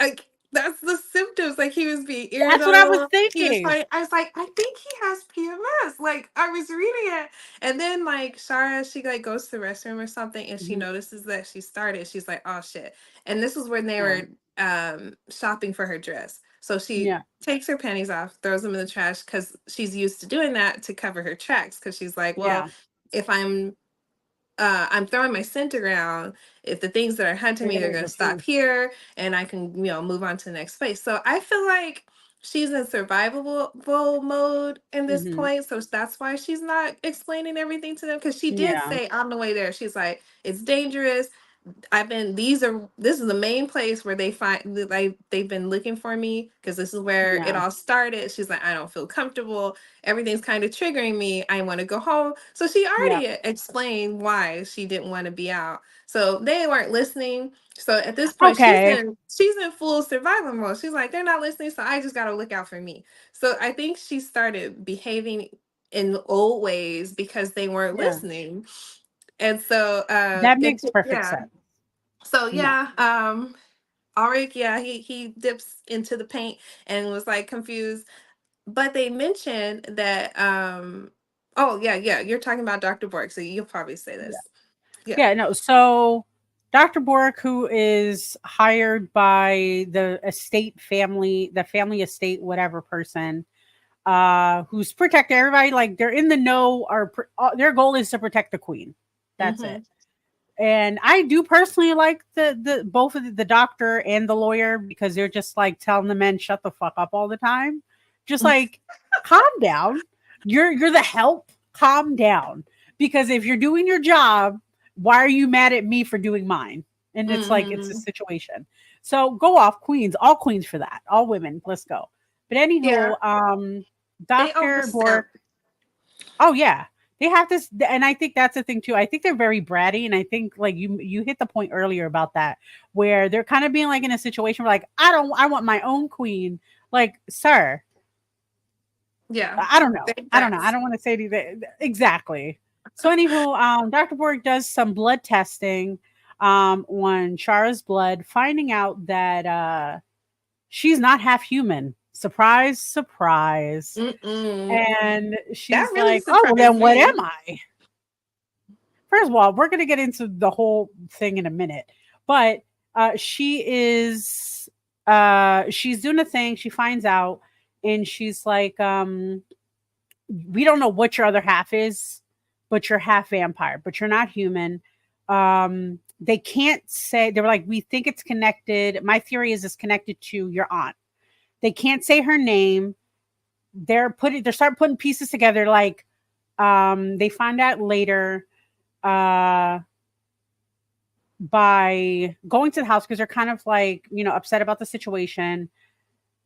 Like that's the symptoms. Like he was being That's what I was irritable. He was thinking. fighting. I was like, I think he has PMS. Like I was reading it, and then like Shara, she like goes to the restroom or something, and she Mhm. notices that she started. She's like, oh shit. And this was when they Yeah. were shopping for her dress. So she Yeah. takes her panties off, throws them in the trash because she's used to doing that to cover her tracks. Because she's like, well, Yeah. if I'm throwing my scent around. If the things that are hunting They're me, gonna they're get going to stop confused. here, and I can, move on to the next place. So I feel like she's in survival mode in this Hmm. point. So that's why she's not explaining everything to them. Because she did Yeah. say on the way there, she's like, it's dangerous. This is the main place where they've been looking for me because this is where it Yeah. all started. She's like, I don't feel comfortable. Everything's kind of triggering me. I want to go home. So she Yeah. already explained why she didn't want to be out. So they weren't listening. So at this point, Okay. she's in full survival mode. She's like, they're not listening, so I just gotta look out for me. So I think she started behaving in old ways because they weren't Yeah. listening. And so That makes perfect yeah. sense. So Yeah. yeah, Auric, yeah, he dips into the paint and was like confused. But they mentioned that oh yeah, you're talking about Dr. Borg, so you'll probably say Yeah. this. Yeah. Yeah. No. So Dr. Bork, who is hired by the estate family, the family estate, whatever person, who's protecting everybody, like they're in the know, their goal is to protect the queen. That's Mm-hmm. it. And I do personally like the both of the doctor and the lawyer because they're just like telling the men shut the fuck up all the time. Just like calm down. You're the help. Calm down. Because if you're doing your job, why are you mad at me for doing mine? And it's like it's a Mm-hmm. situation. So go off, queens, all queens for that. All women, let's go. But Yeah, anywho, they Dr. overstep. Bork. Oh yeah. They have this, and I think that's the thing too. I think they're very bratty, and I think like you hit the point earlier about that, where they're kind of being like in a situation where like I want my own queen. Like, sir, Yeah, I don't know. they I don't know. I press. don't want to say anything exactly. So anywho, Dr. Borg does some blood testing on Shara's blood, finding out that she's not half human. Surprise, surprise. Mm-mm. And That she's really like, oh, well, surprised then what me. am I? First of all, we're going to get into the whole thing in a minute, but she's doing a thing. She finds out and she's like, we don't know what your other half is. but you're half vampire, but you're not human. They can't say, they were like, we think it's connected. My theory is it's connected to your aunt. They can't say her name. They're starting putting pieces together. Like, they find out later, by going to the house, because they're kind of like, upset about the situation,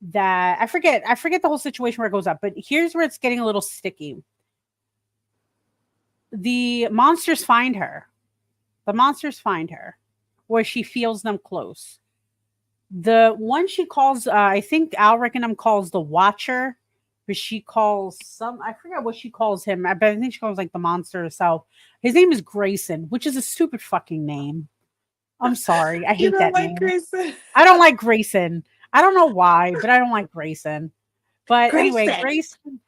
that I forget the whole situation where it goes up, but here's where it's getting a little sticky. The monsters find her. Where she feels them close. The one she calls, I think 𝓗𝓪𝓿𝓮 calls the Watcher, but she calls I forget what she calls him, but I think she calls like the monster herself. His name is Grayson, which is a stupid fucking name. I'm sorry. I hate that name. Grayson? I don't like Grayson. I don't know why, but I don't like Grayson. But anyway, Grayson.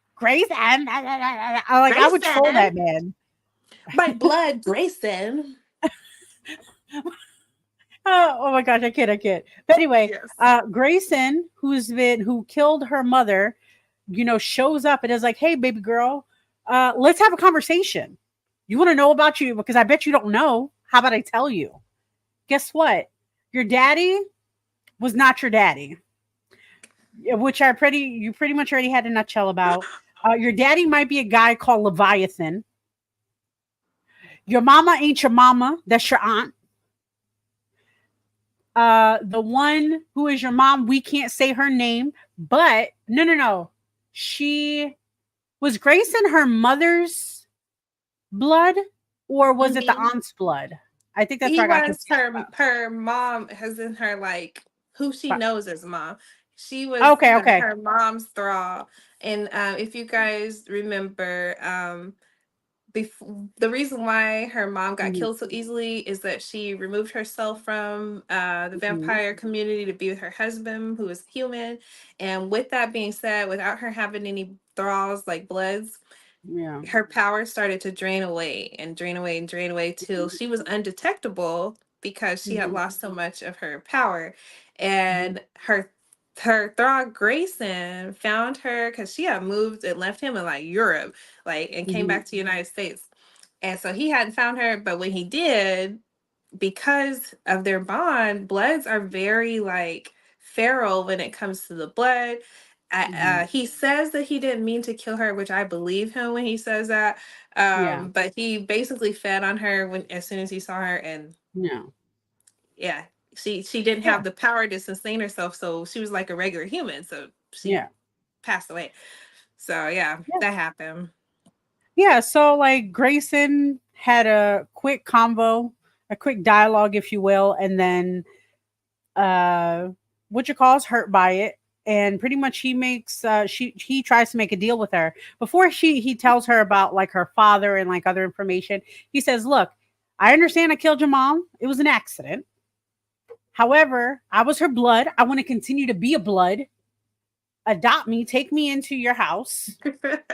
I would troll that man. My blood, Grayson. Oh my gosh, I can't. But anyway, yes. Grayson, who killed her mother, shows up and is like, "Hey, baby girl, let's have a conversation. You want to know about you? Because I bet you don't know. How about I tell you? Guess what? Your daddy was not your daddy." Which you pretty much already had a nutshell about. Your daddy might be a guy called Leviathan. Your mama ain't your mama. That's your aunt. The one who is your mom, we can't say her name, but no. Was Grayson her mother's blood, or was it the aunt's blood? I think that's her mom, as in her, like, who she knows as mom. She was okay. her mom's thrall. And if you guys remember, the reason why her mom got killed so easily is that she removed herself from the vampire community to be with her husband, who is human. And with that being said, without her having any thralls like bloods, her power started to drain away till she was undetectable, because she had lost so much of her power. And her thrall Grayson found her, because she had moved and left him in like Europe, and came back to the United States. And so he hadn't found her, but when he did, because of their bond, bloods are very like feral when it comes to the blood. He says that he didn't mean to kill her, which I believe him when he says that. But he basically fed on her as soon as he saw her, and she didn't have the power to sustain herself, so she was like a regular human, so she passed away. So that happened. Yeah, so like Grayson had a quick convo, a quick dialogue, if you will, and then is hurt by it, and pretty much he makes he tries to make a deal with her before he tells her about like her father and like other information. He says, "Look, I understand I killed your mom. It was an accident. However, I was her blood. I want to continue to be a blood. Adopt me, take me into your house."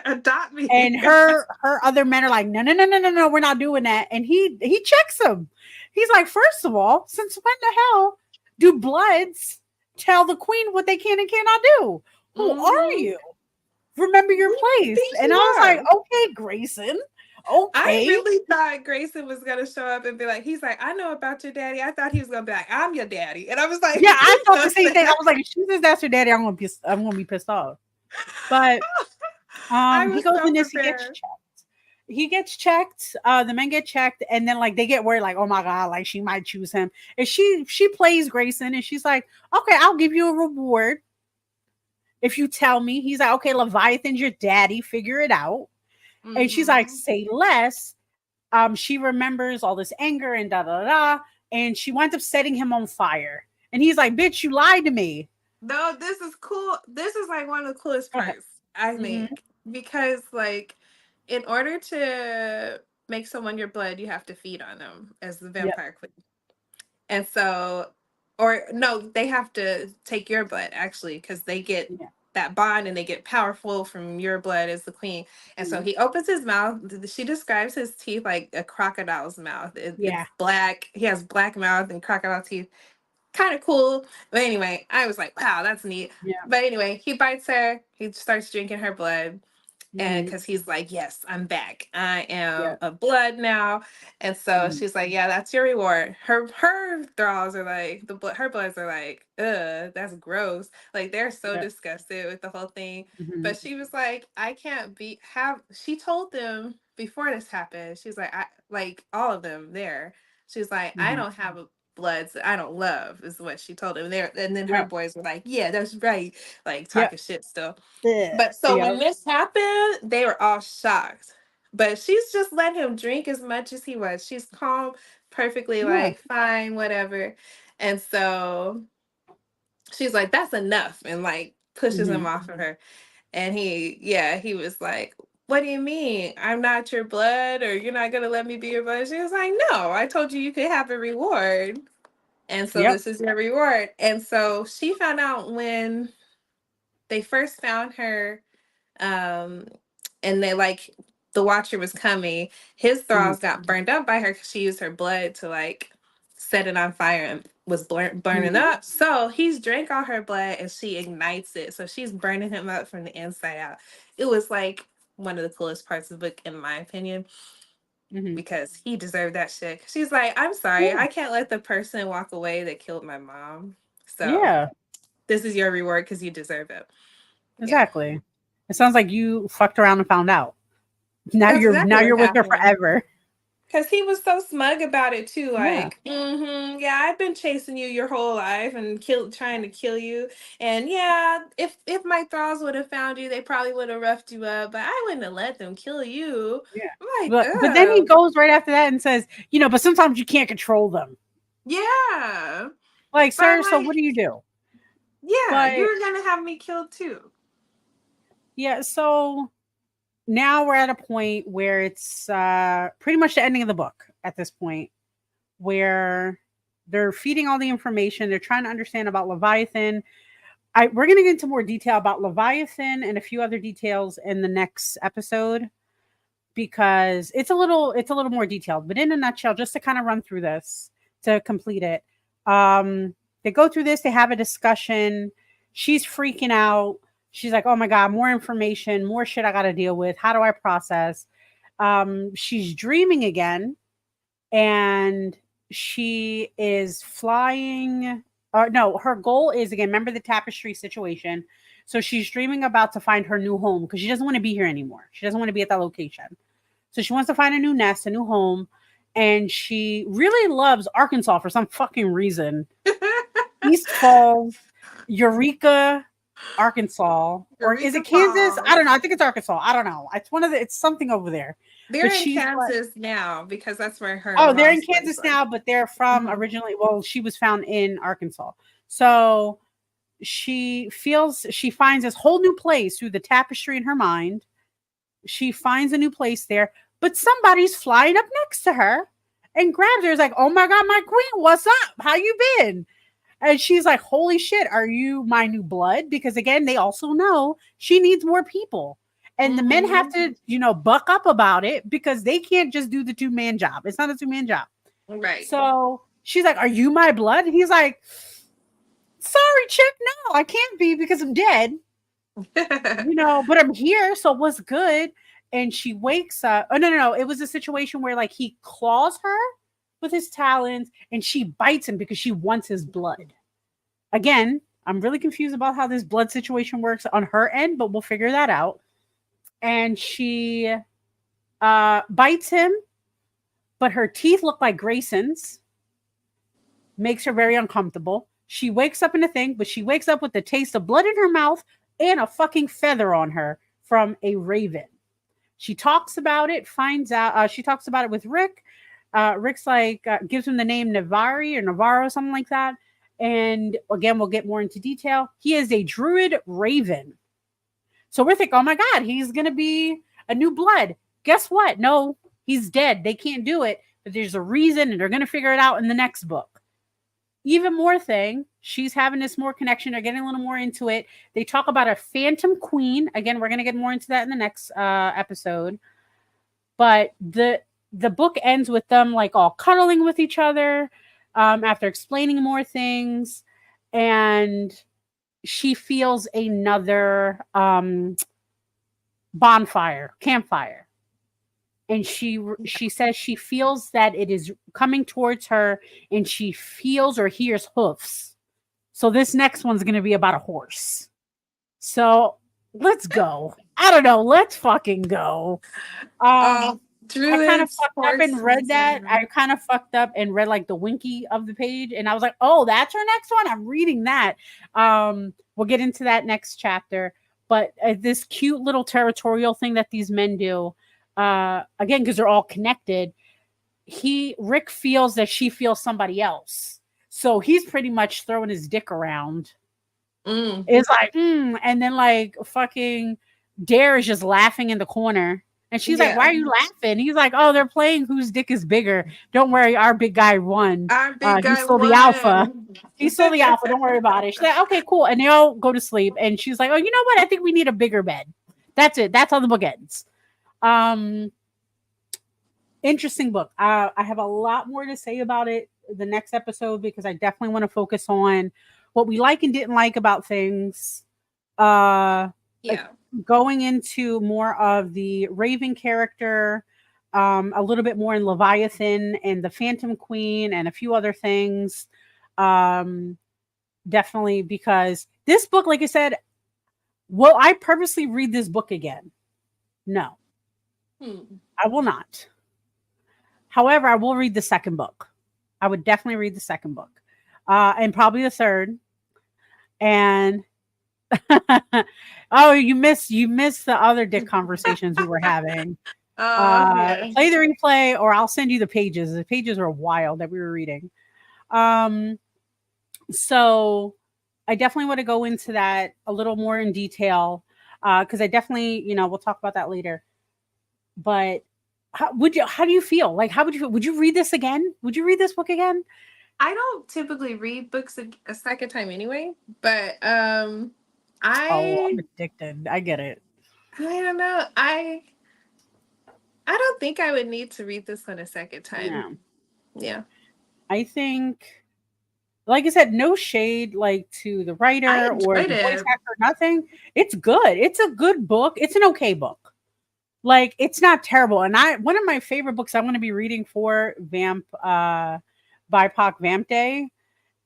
Adopt me. And her other men are like, no, we're not doing that. And he checks them. He's like, first of all, since when the hell do bloods tell the queen what they can and cannot do? Who are you? Remember your place. And I was like, okay, Grayson. Okay. I really thought Grayson was gonna show up and be like, he's like, I know about your daddy. I thought he was gonna be like, I'm your daddy. And I was like, yeah, I thought the same thing. I was like, if she says that's her daddy, I'm gonna be pissed off. But he goes in this, he gets checked. The men get checked, and then like they get worried, like, oh my god, like she might choose him. And she plays Grayson, and she's like, okay, I'll give you a reward if you tell me. He's like, okay, Leviathan's your daddy, figure it out. And she's like, say less. She remembers all this anger and and she winds up setting him on fire. And he's like, bitch, you lied to me. No, this is cool. This is like one of the coolest parts, I think, because like in order to make someone your blood, you have to feed on them as the vampire queen. And so, or no, they have to take your blood actually, because they get that bond and they get powerful from your blood as the queen. And so he opens his mouth. She describes his teeth like a crocodile's mouth. It's black. He has black mouth and crocodile teeth. Kind of cool. But anyway, I was like, wow, that's neat. But anyway, he bites her. He starts drinking her blood. And Mhm. because he's like, yes, I'm back. I am Yeah. a blood now. And so Mhm. she's like, yeah, that's your reward. Her thralls are like her bloods are like, ugh, that's gross. Like they're so Yeah. disgusted with the whole thing. Mhm. But she was like, I can't be have she told them before this happened, she's like, I like all of them there. She's like, I Mhm. don't have a bloods that I don't love, is what she told them there. And then her Yep. boys were like, yeah, that's right. Like Yep. talking shit still. Yeah. But so Yep. when this happened, they were all shocked. But she's just let him drink as much as he was. She's calm, perfectly Yeah. like, fine, whatever. And so she's like, that's enough, and like pushes him Mhm. off of her. And he was like, what do you mean? I'm not your blood, or you're not gonna let me be your blood? She was like, no, I told you you could have a reward. And so Yep. this is your reward. And so she found out when they first found her, um and they like the watcher was coming, his Mhm. thralls got burned up by her because she used her blood to like set it on fire and was burning Mhm. up. So he's drank all her blood and she ignites it, so she's burning him up from the inside out. It was like one of the coolest parts of the book, in my opinion, Mhm. because he deserved that shit. She's like, I'm sorry, Yeah. I can't let the person walk away that killed my mom, so Yeah. this is your reward because you deserve it. Yeah, Exactly. It sounds like you fucked around and found out. Now that's exactly you're what with her happened. forever. Because he was so smug about it too, Yeah. like, yeah, I've been chasing you your whole life and trying to kill you. And yeah, if my thralls would have found you, they probably would have roughed you up, but I wouldn't have let them kill you. Yeah. I'm like, But then he oh, goes right after that and says, but sometimes you can't control them. yeah. Like, But I'm sir, so like, what do you do? yeah, But you're gonna have me killed too. yeah, so now we're at a point where it's pretty much the ending of the book at this point, where they're feeding all the information. They're trying to understand about Leviathan. We're going to get into more detail about Leviathan and a few other details in the next episode, because it's a little more detailed. But in a nutshell, just to kind of run through this to complete it, they go through this. They have a discussion. She's freaking out. She's like, "Oh my god, more information, more shit I got to deal with. How do I process?" She's dreaming again, and she is flying. No, her goal is, again, remember the tapestry situation. So she's dreaming about to find her new home because she doesn't want to be here anymore. She doesn't want to be at that location. So she wants to find a new nest, a new home. And she really loves Arkansas for some fucking reason. East Falls, Eureka, Arkansas, or is Eureka it Kansas? I don't Falls. know. I think it's Arkansas. I don't know. It's something over there. But They're in she's like, Kansas now because that's where her oh, they're in mom's place Kansas was. now, but they're from Mhm. originally. Well, she was found in Arkansas. So she finds this whole new place through the tapestry in her mind. She finds a new place there, but somebody's flying up next to her and grabs her. Is like, "Oh my god, my queen, what's up? How you been?" And she's like, "Holy shit, are you my new blood?" Because again, they also know she needs more people. And the men have Mhm. to, buck up about it because they can't just do the two-man job. It's not a two-man job. Right. So she's like, "Are you my blood?" And he's like, "Sorry, chick, no, I can't be because I'm dead, but I'm here. So what's good?" And she wakes up. Oh, no, no, no. It was a situation where like he claws her with his talons and she bites him because she wants his blood. Again, I'm really confused about how this blood situation works on her end, but we'll figure that out. And she bites him, but her teeth look like Grayson's, makes her very uncomfortable. She wakes up in a thing, but she wakes up with the taste of blood in her mouth and a fucking feather on her from a raven. She talks about it, finds out, she talks about it with Rick. Rick's like, gives him the name Navari or Navarro, something like that. And again, we'll get more into detail. He is a druid raven. So we're thinking, oh my God, he's going to be a new blood. Guess what? No, he's dead. They can't do it, but there's a reason and they're going to figure it out in the next book. Even more thing, she's having this more connection. They're getting a little more into it. They talk about a phantom queen. Again, we're going to get more into that in the next episode. But the book ends with them like all cuddling with each other after explaining more things. And she feels another campfire. And she says she feels that it is coming towards her, and she feels or hears hoofs. So this next one's going to be about a horse. So let's go. I don't know. Let's fucking go. I kind of Druids, fucked up and read that. I kind of fucked up and read like the winky of the page, and I was like, "Oh, that's her next one." I'm reading that. We'll get into that next chapter. But this cute little territorial thing that these men do, again, because they're all connected. Rick feels that she feels somebody else, so he's pretty much throwing his dick around. It's like, and then like fucking Dare is just laughing in the corner. And she's like, "Why are you laughing?" He's like, "Oh, they're playing whose dick is bigger. Don't worry, our big guy won. Our big guy he stole won. the alpha. He stole the alpha. Don't worry about it." She's like, "Okay, cool." And they all go to sleep. And she's like, "Oh, you know what? I think we need a bigger bed." That's it. That's how the book ends. Interesting book. I have a lot more to say about it the next episode, because I definitely want to focus on what we like and didn't like about things. Going into more of the Raven character, a little bit more in Leviathan and the Phantom Queen and a few other things. Definitely, because this book, like I said, will I purposely read this book again? No. I will not. However, I will read the second book. I would definitely read the second book. And probably the third. And oh, you missed the other dick conversations we were having. Play the replay, or I'll send you the pages. The pages were wild that we were reading. So I definitely want to go into that a little more in detail, because I definitely, we'll talk about that later. But how do you feel? Like, how would you feel? Would you read this again? Would you read this book again? I don't typically read books a second time anyway, but I'm addicted. I get it. I don't know. I don't think I would need to read this one a second time. Yeah. I think, like I said, no shade like to the writer or the voice actor, nothing. It's good. It's a good book. It's an okay book. Like, it's not terrible. And one of my favorite books I'm going to be reading for BIPOC Vamp Day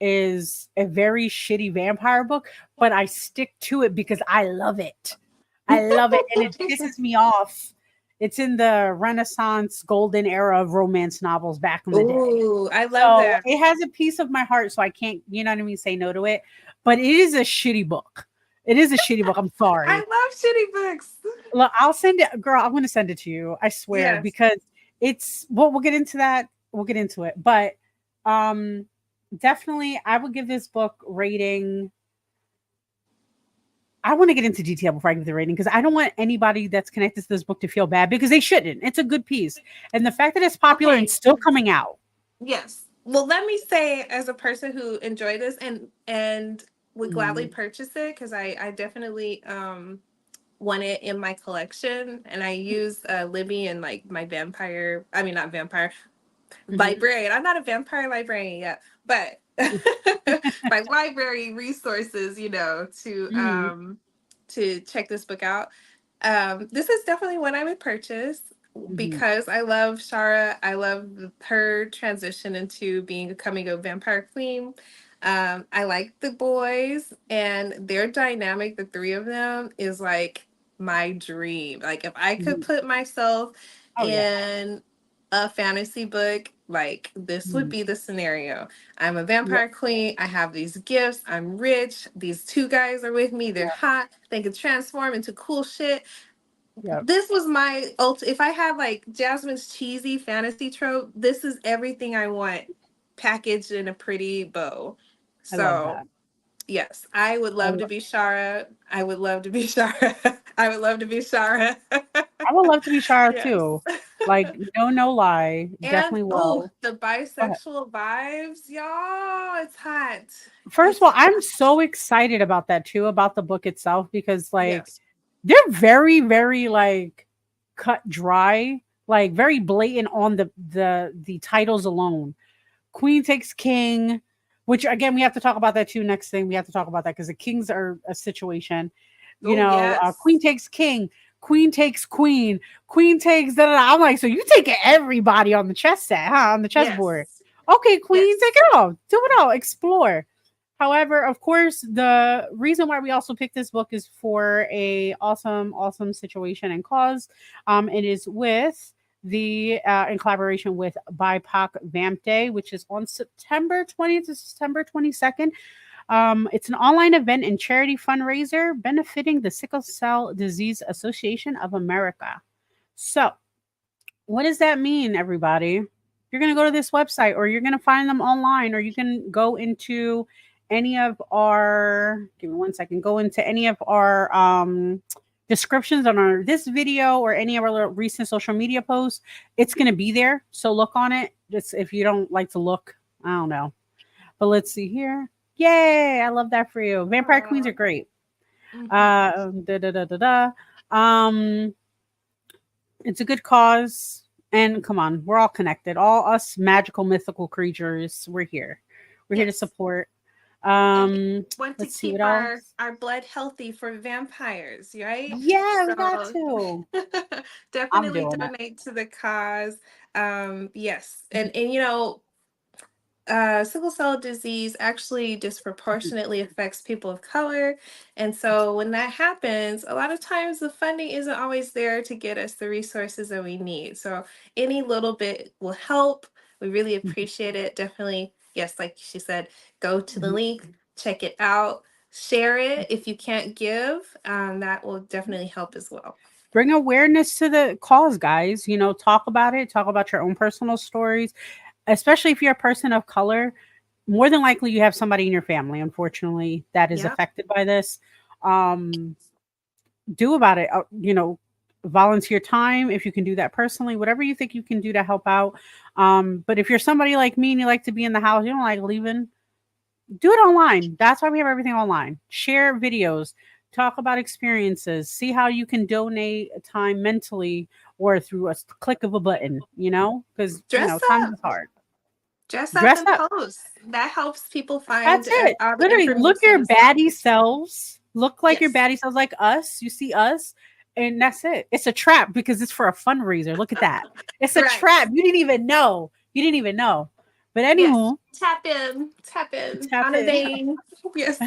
is a very shitty vampire book, but I stick to it because I love it. I love it, and it pisses me off. It's in the Renaissance golden era of romance novels back in the day. Ooh, I love that. It has a piece of my heart, so I can't, say no to it. But it is a shitty book. It is a shitty book. I'm sorry. I love shitty books. Look, I'll send it, girl. I'm going to send it to you. I swear, because it's. We'll get into that. We'll get into it, but definitely, I would give this book rating. I want to get into detail before I give the rating, because I don't want anybody that's connected to this book to feel bad, because they shouldn't. It's a good piece, and the fact that it's popular and still coming out. Yes. Well, let me say, as a person who enjoyed this and would gladly purchase it, because I definitely want it in my collection, and I use Libby and like my librarian. I'm not a vampire librarian yet, but my library resources, to check this book out. This is definitely one I would purchase, because I love Shara. I love her transition into becoming a vampire queen. I like the boys, and their dynamic, the three of them, is like my dream. Like, if I could put myself in a fantasy book, like, this would be the scenario. I'm a vampire queen. I have these gifts. I'm rich. These two guys are with me. They're hot. They can transform into cool shit. This was my if I had like Jasmine's cheesy fantasy trope, this is everything I want packaged in a pretty bow. So yes, I would love to be Shara. I would love to be Shara. I would love to be Shara. I would love to be Shara too. Like, no lie. Definitely will. The bisexual vibes, y'all. It's hot. First of all, I'm so excited about that too, about the book itself, because like they're very, very like cut dry, like very blatant on the titles alone. Queen takes king, which again, we have to talk about that too. Next thing we have to talk about that, because the kings are a situation. Queen takes king. Queen takes queen. Queen takes da da da. I'm like, so you taking everybody on the chess set, huh? On the chessboard. Yes. Okay, queen, take Yes. it all. Do it all. Explore. However, of course, the reason why we also picked this book is for a awesome, awesome situation and cause. It is with the in collaboration with BIPOC Vamp Day, which is on September 20th to September 22nd. It's an online event and charity fundraiser benefiting the Sickle Cell Disease Association of America. So, what does that mean, everybody? You're going to go to this website, or you're going to find them online, or you can go into any of our, give me one second, go into any of our descriptions on our this video or any of our recent social media posts. It's going to be there. So look on it. Just if you don't like to look, I don't know. But let's see here. Yay! I love that for you. Vampire Queens are great. Da, da, da, da, da. It's a good cause, and come on, we're all connected. All us magical, mythical creatures. We're here. We're here to Yes. support. Want to Let's see keep what else. our blood healthy for vampires, right? Yeah, we got So to. I'm definitely doing it. donate to the cause. Yes, and you know, sickle cell disease actually disproportionately affects people of color. And so when that happens, a lot of times the funding isn't always there to get us the resources that we need. So any little bit will help. We really appreciate it. Definitely, yes, like she said, go to the link, check it out, share it if you can't give. That will definitely help as well. Bring awareness to the cause, guys. You know, talk about it. Talk about your own personal stories, especially if you're a person of color. More than likely, you have somebody in your family, unfortunately, that is Yeah. affected by this. Do about it. You know, volunteer time if you can do that personally. Whatever you think you can do to help out. But if you're somebody like me and you like to be in the house, you don't like leaving, do it online. That's why we have everything online. Share videos, talk about experiences, see how you can donate time mentally or through a click of a button, you know, because, you Dress know, times up. is hard. Dress up Dress and up. post. That helps people find That's it. all the Literally, look information your as well. baddie selves. Look like your Yes. baddie selves, like us. You see us, and that's it. It's a trap because it's for a fundraiser. Look at that. It's a Right. trap. You didn't even know. You didn't even know. But Yes. anywho, Tap in tap on a in. vein. Yes.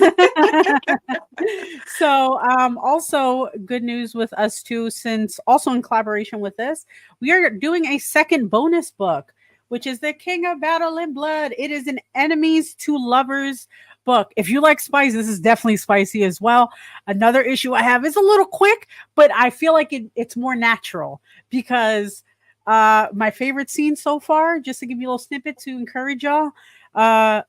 So also good news with us too, since also in collaboration with this, we are doing a second bonus book, which is the King of Battle and Blood. It is an enemies to lovers book. If you like spice, this is definitely spicy as well. Another issue I have is a little quick, but I feel like it's more natural because my favorite scene so far, just to give you a little snippet to encourage y'all,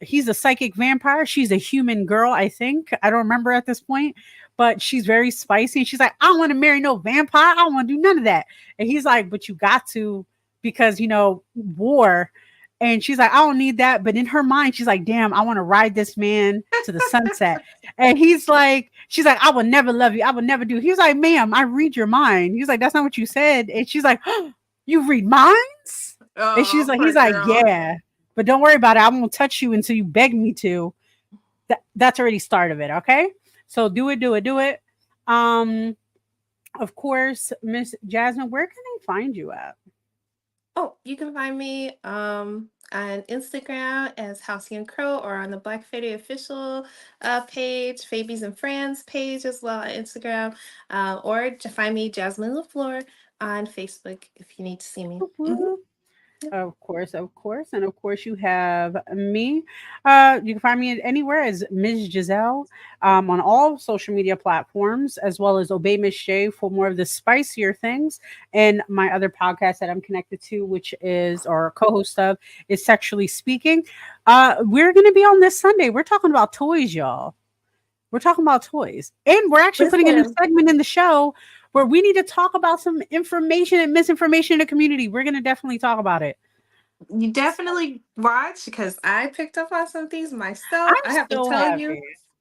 he's a psychic vampire. She's a human girl, I think. I don't remember at this point, but she's very spicy. And she's like, I don't want to marry no vampire. I don't want to do none of that. And he's like, but you got to because, you know, war. And she's like, I don't need that. But in her mind, she's like, damn, I want to ride this man to the sunset. And he's like, she's like, I will never love you. I will never do. He was like, ma'am, I read your mind. He's like, that's not what you said. And she's like, oh, you read minds? And she's Oh, like, poor he's like, girl. yeah. But don't worry about it. I won't touch you until you beg me to. That's already start of it. Okay. So do it, do it, do it. Of course, Miss Jasmine, where can they find you at? Oh, you can find me on Instagram as 𝓗𝓭𝓮 or on the Black Fairy official page, Fabies and Friends page as well on Instagram, or to find me Jasmine LaFleur on Facebook if you need to see me. Of course, of course. And of course, you have me. You can find me anywhere as Ms. Giselle on all social media platforms, as well as Obey Miss J for more of the spicier things. And my other podcast that I'm connected to, which is, or co host of, is Sexually Speaking. We're going to be on this Sunday. We're talking about toys, y'all. We're talking about toys. And we're actually putting a new segment in the show where we need to talk about some information and misinformation in the community. We're going to definitely talk about it. You definitely watch because I picked up on some things myself. I'm so I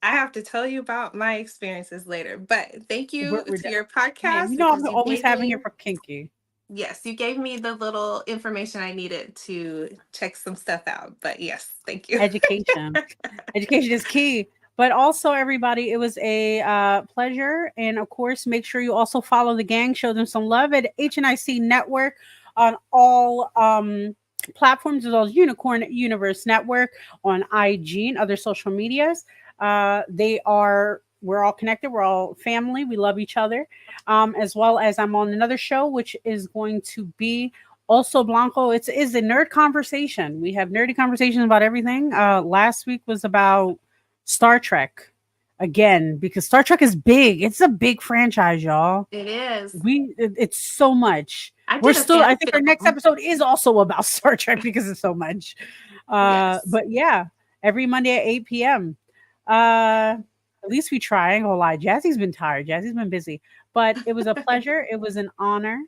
have to tell you about my experiences later. But thank you to your Man, podcast you know because I'm you always gave having me, here for kinky. yes, you gave me the little information I needed to check some stuff out. But yes, thank you. Education. Education is key. But also, everybody, it was a pleasure. And of course, make sure you also follow the gang, show them some love at HNIC Network on all platforms, as well as Unicorn Universe Network on IG and other social medias. We're all connected. We're all family. We love each other. As well as I'm on another show, which is going to be also Blanco. It's a nerd conversation. We have nerdy conversations about everything. Last week was about Star Trek again, because Star Trek is big. It's a big franchise, y'all. It is. It's so much. I think our next episode is also about Star Trek because it's so much. Yes. But yeah, every Monday at 8 p.m. At least we try. I ain't gonna lie. Jazzy's been tired. Jazzy's been busy. But it was a pleasure. It was an honor.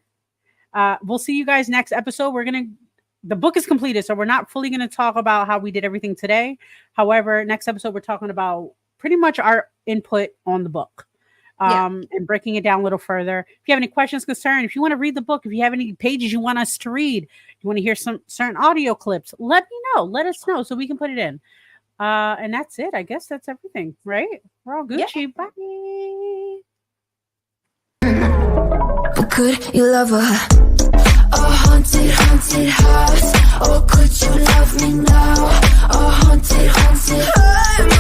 We'll see you guys next episode. The book is completed, so we're not fully going to talk about how we did everything today. However, next episode, we're talking about pretty much our input on the book and breaking it down a little further. If you have any questions, concerns, if you want to read the book, if you have any pages you want us to read, you want to hear some certain audio clips, let me know. Let us know so we can put it in. And that's it. I guess that's everything, right? We're all Gucci. Yeah. Bye. Could you love her? A haunted, haunted house. Or could you love me now? A haunted, haunted. I'm a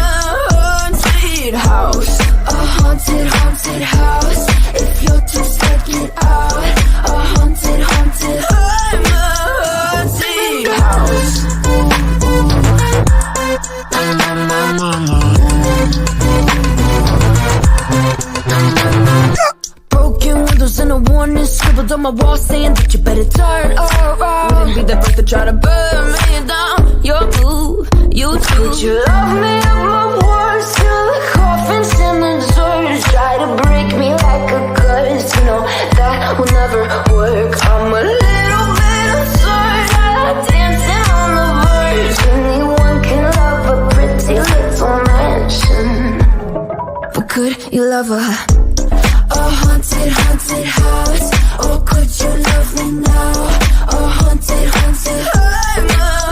haunted house. A haunted, haunted house. If you're too scared, get out. A haunted, haunted. I'm a haunted house. Broken windows and a warning scribbled on my wall saying that you better turn around. Wouldn't be the first to try to burn me down. You're blue, you too. Would you love me up my walls till the coffins and the doors try to break me like a curse? You know that will never work. I'm a little bit absurd, dancing on the verge. Anyone can love a pretty little mansion, but could you love her? A haunted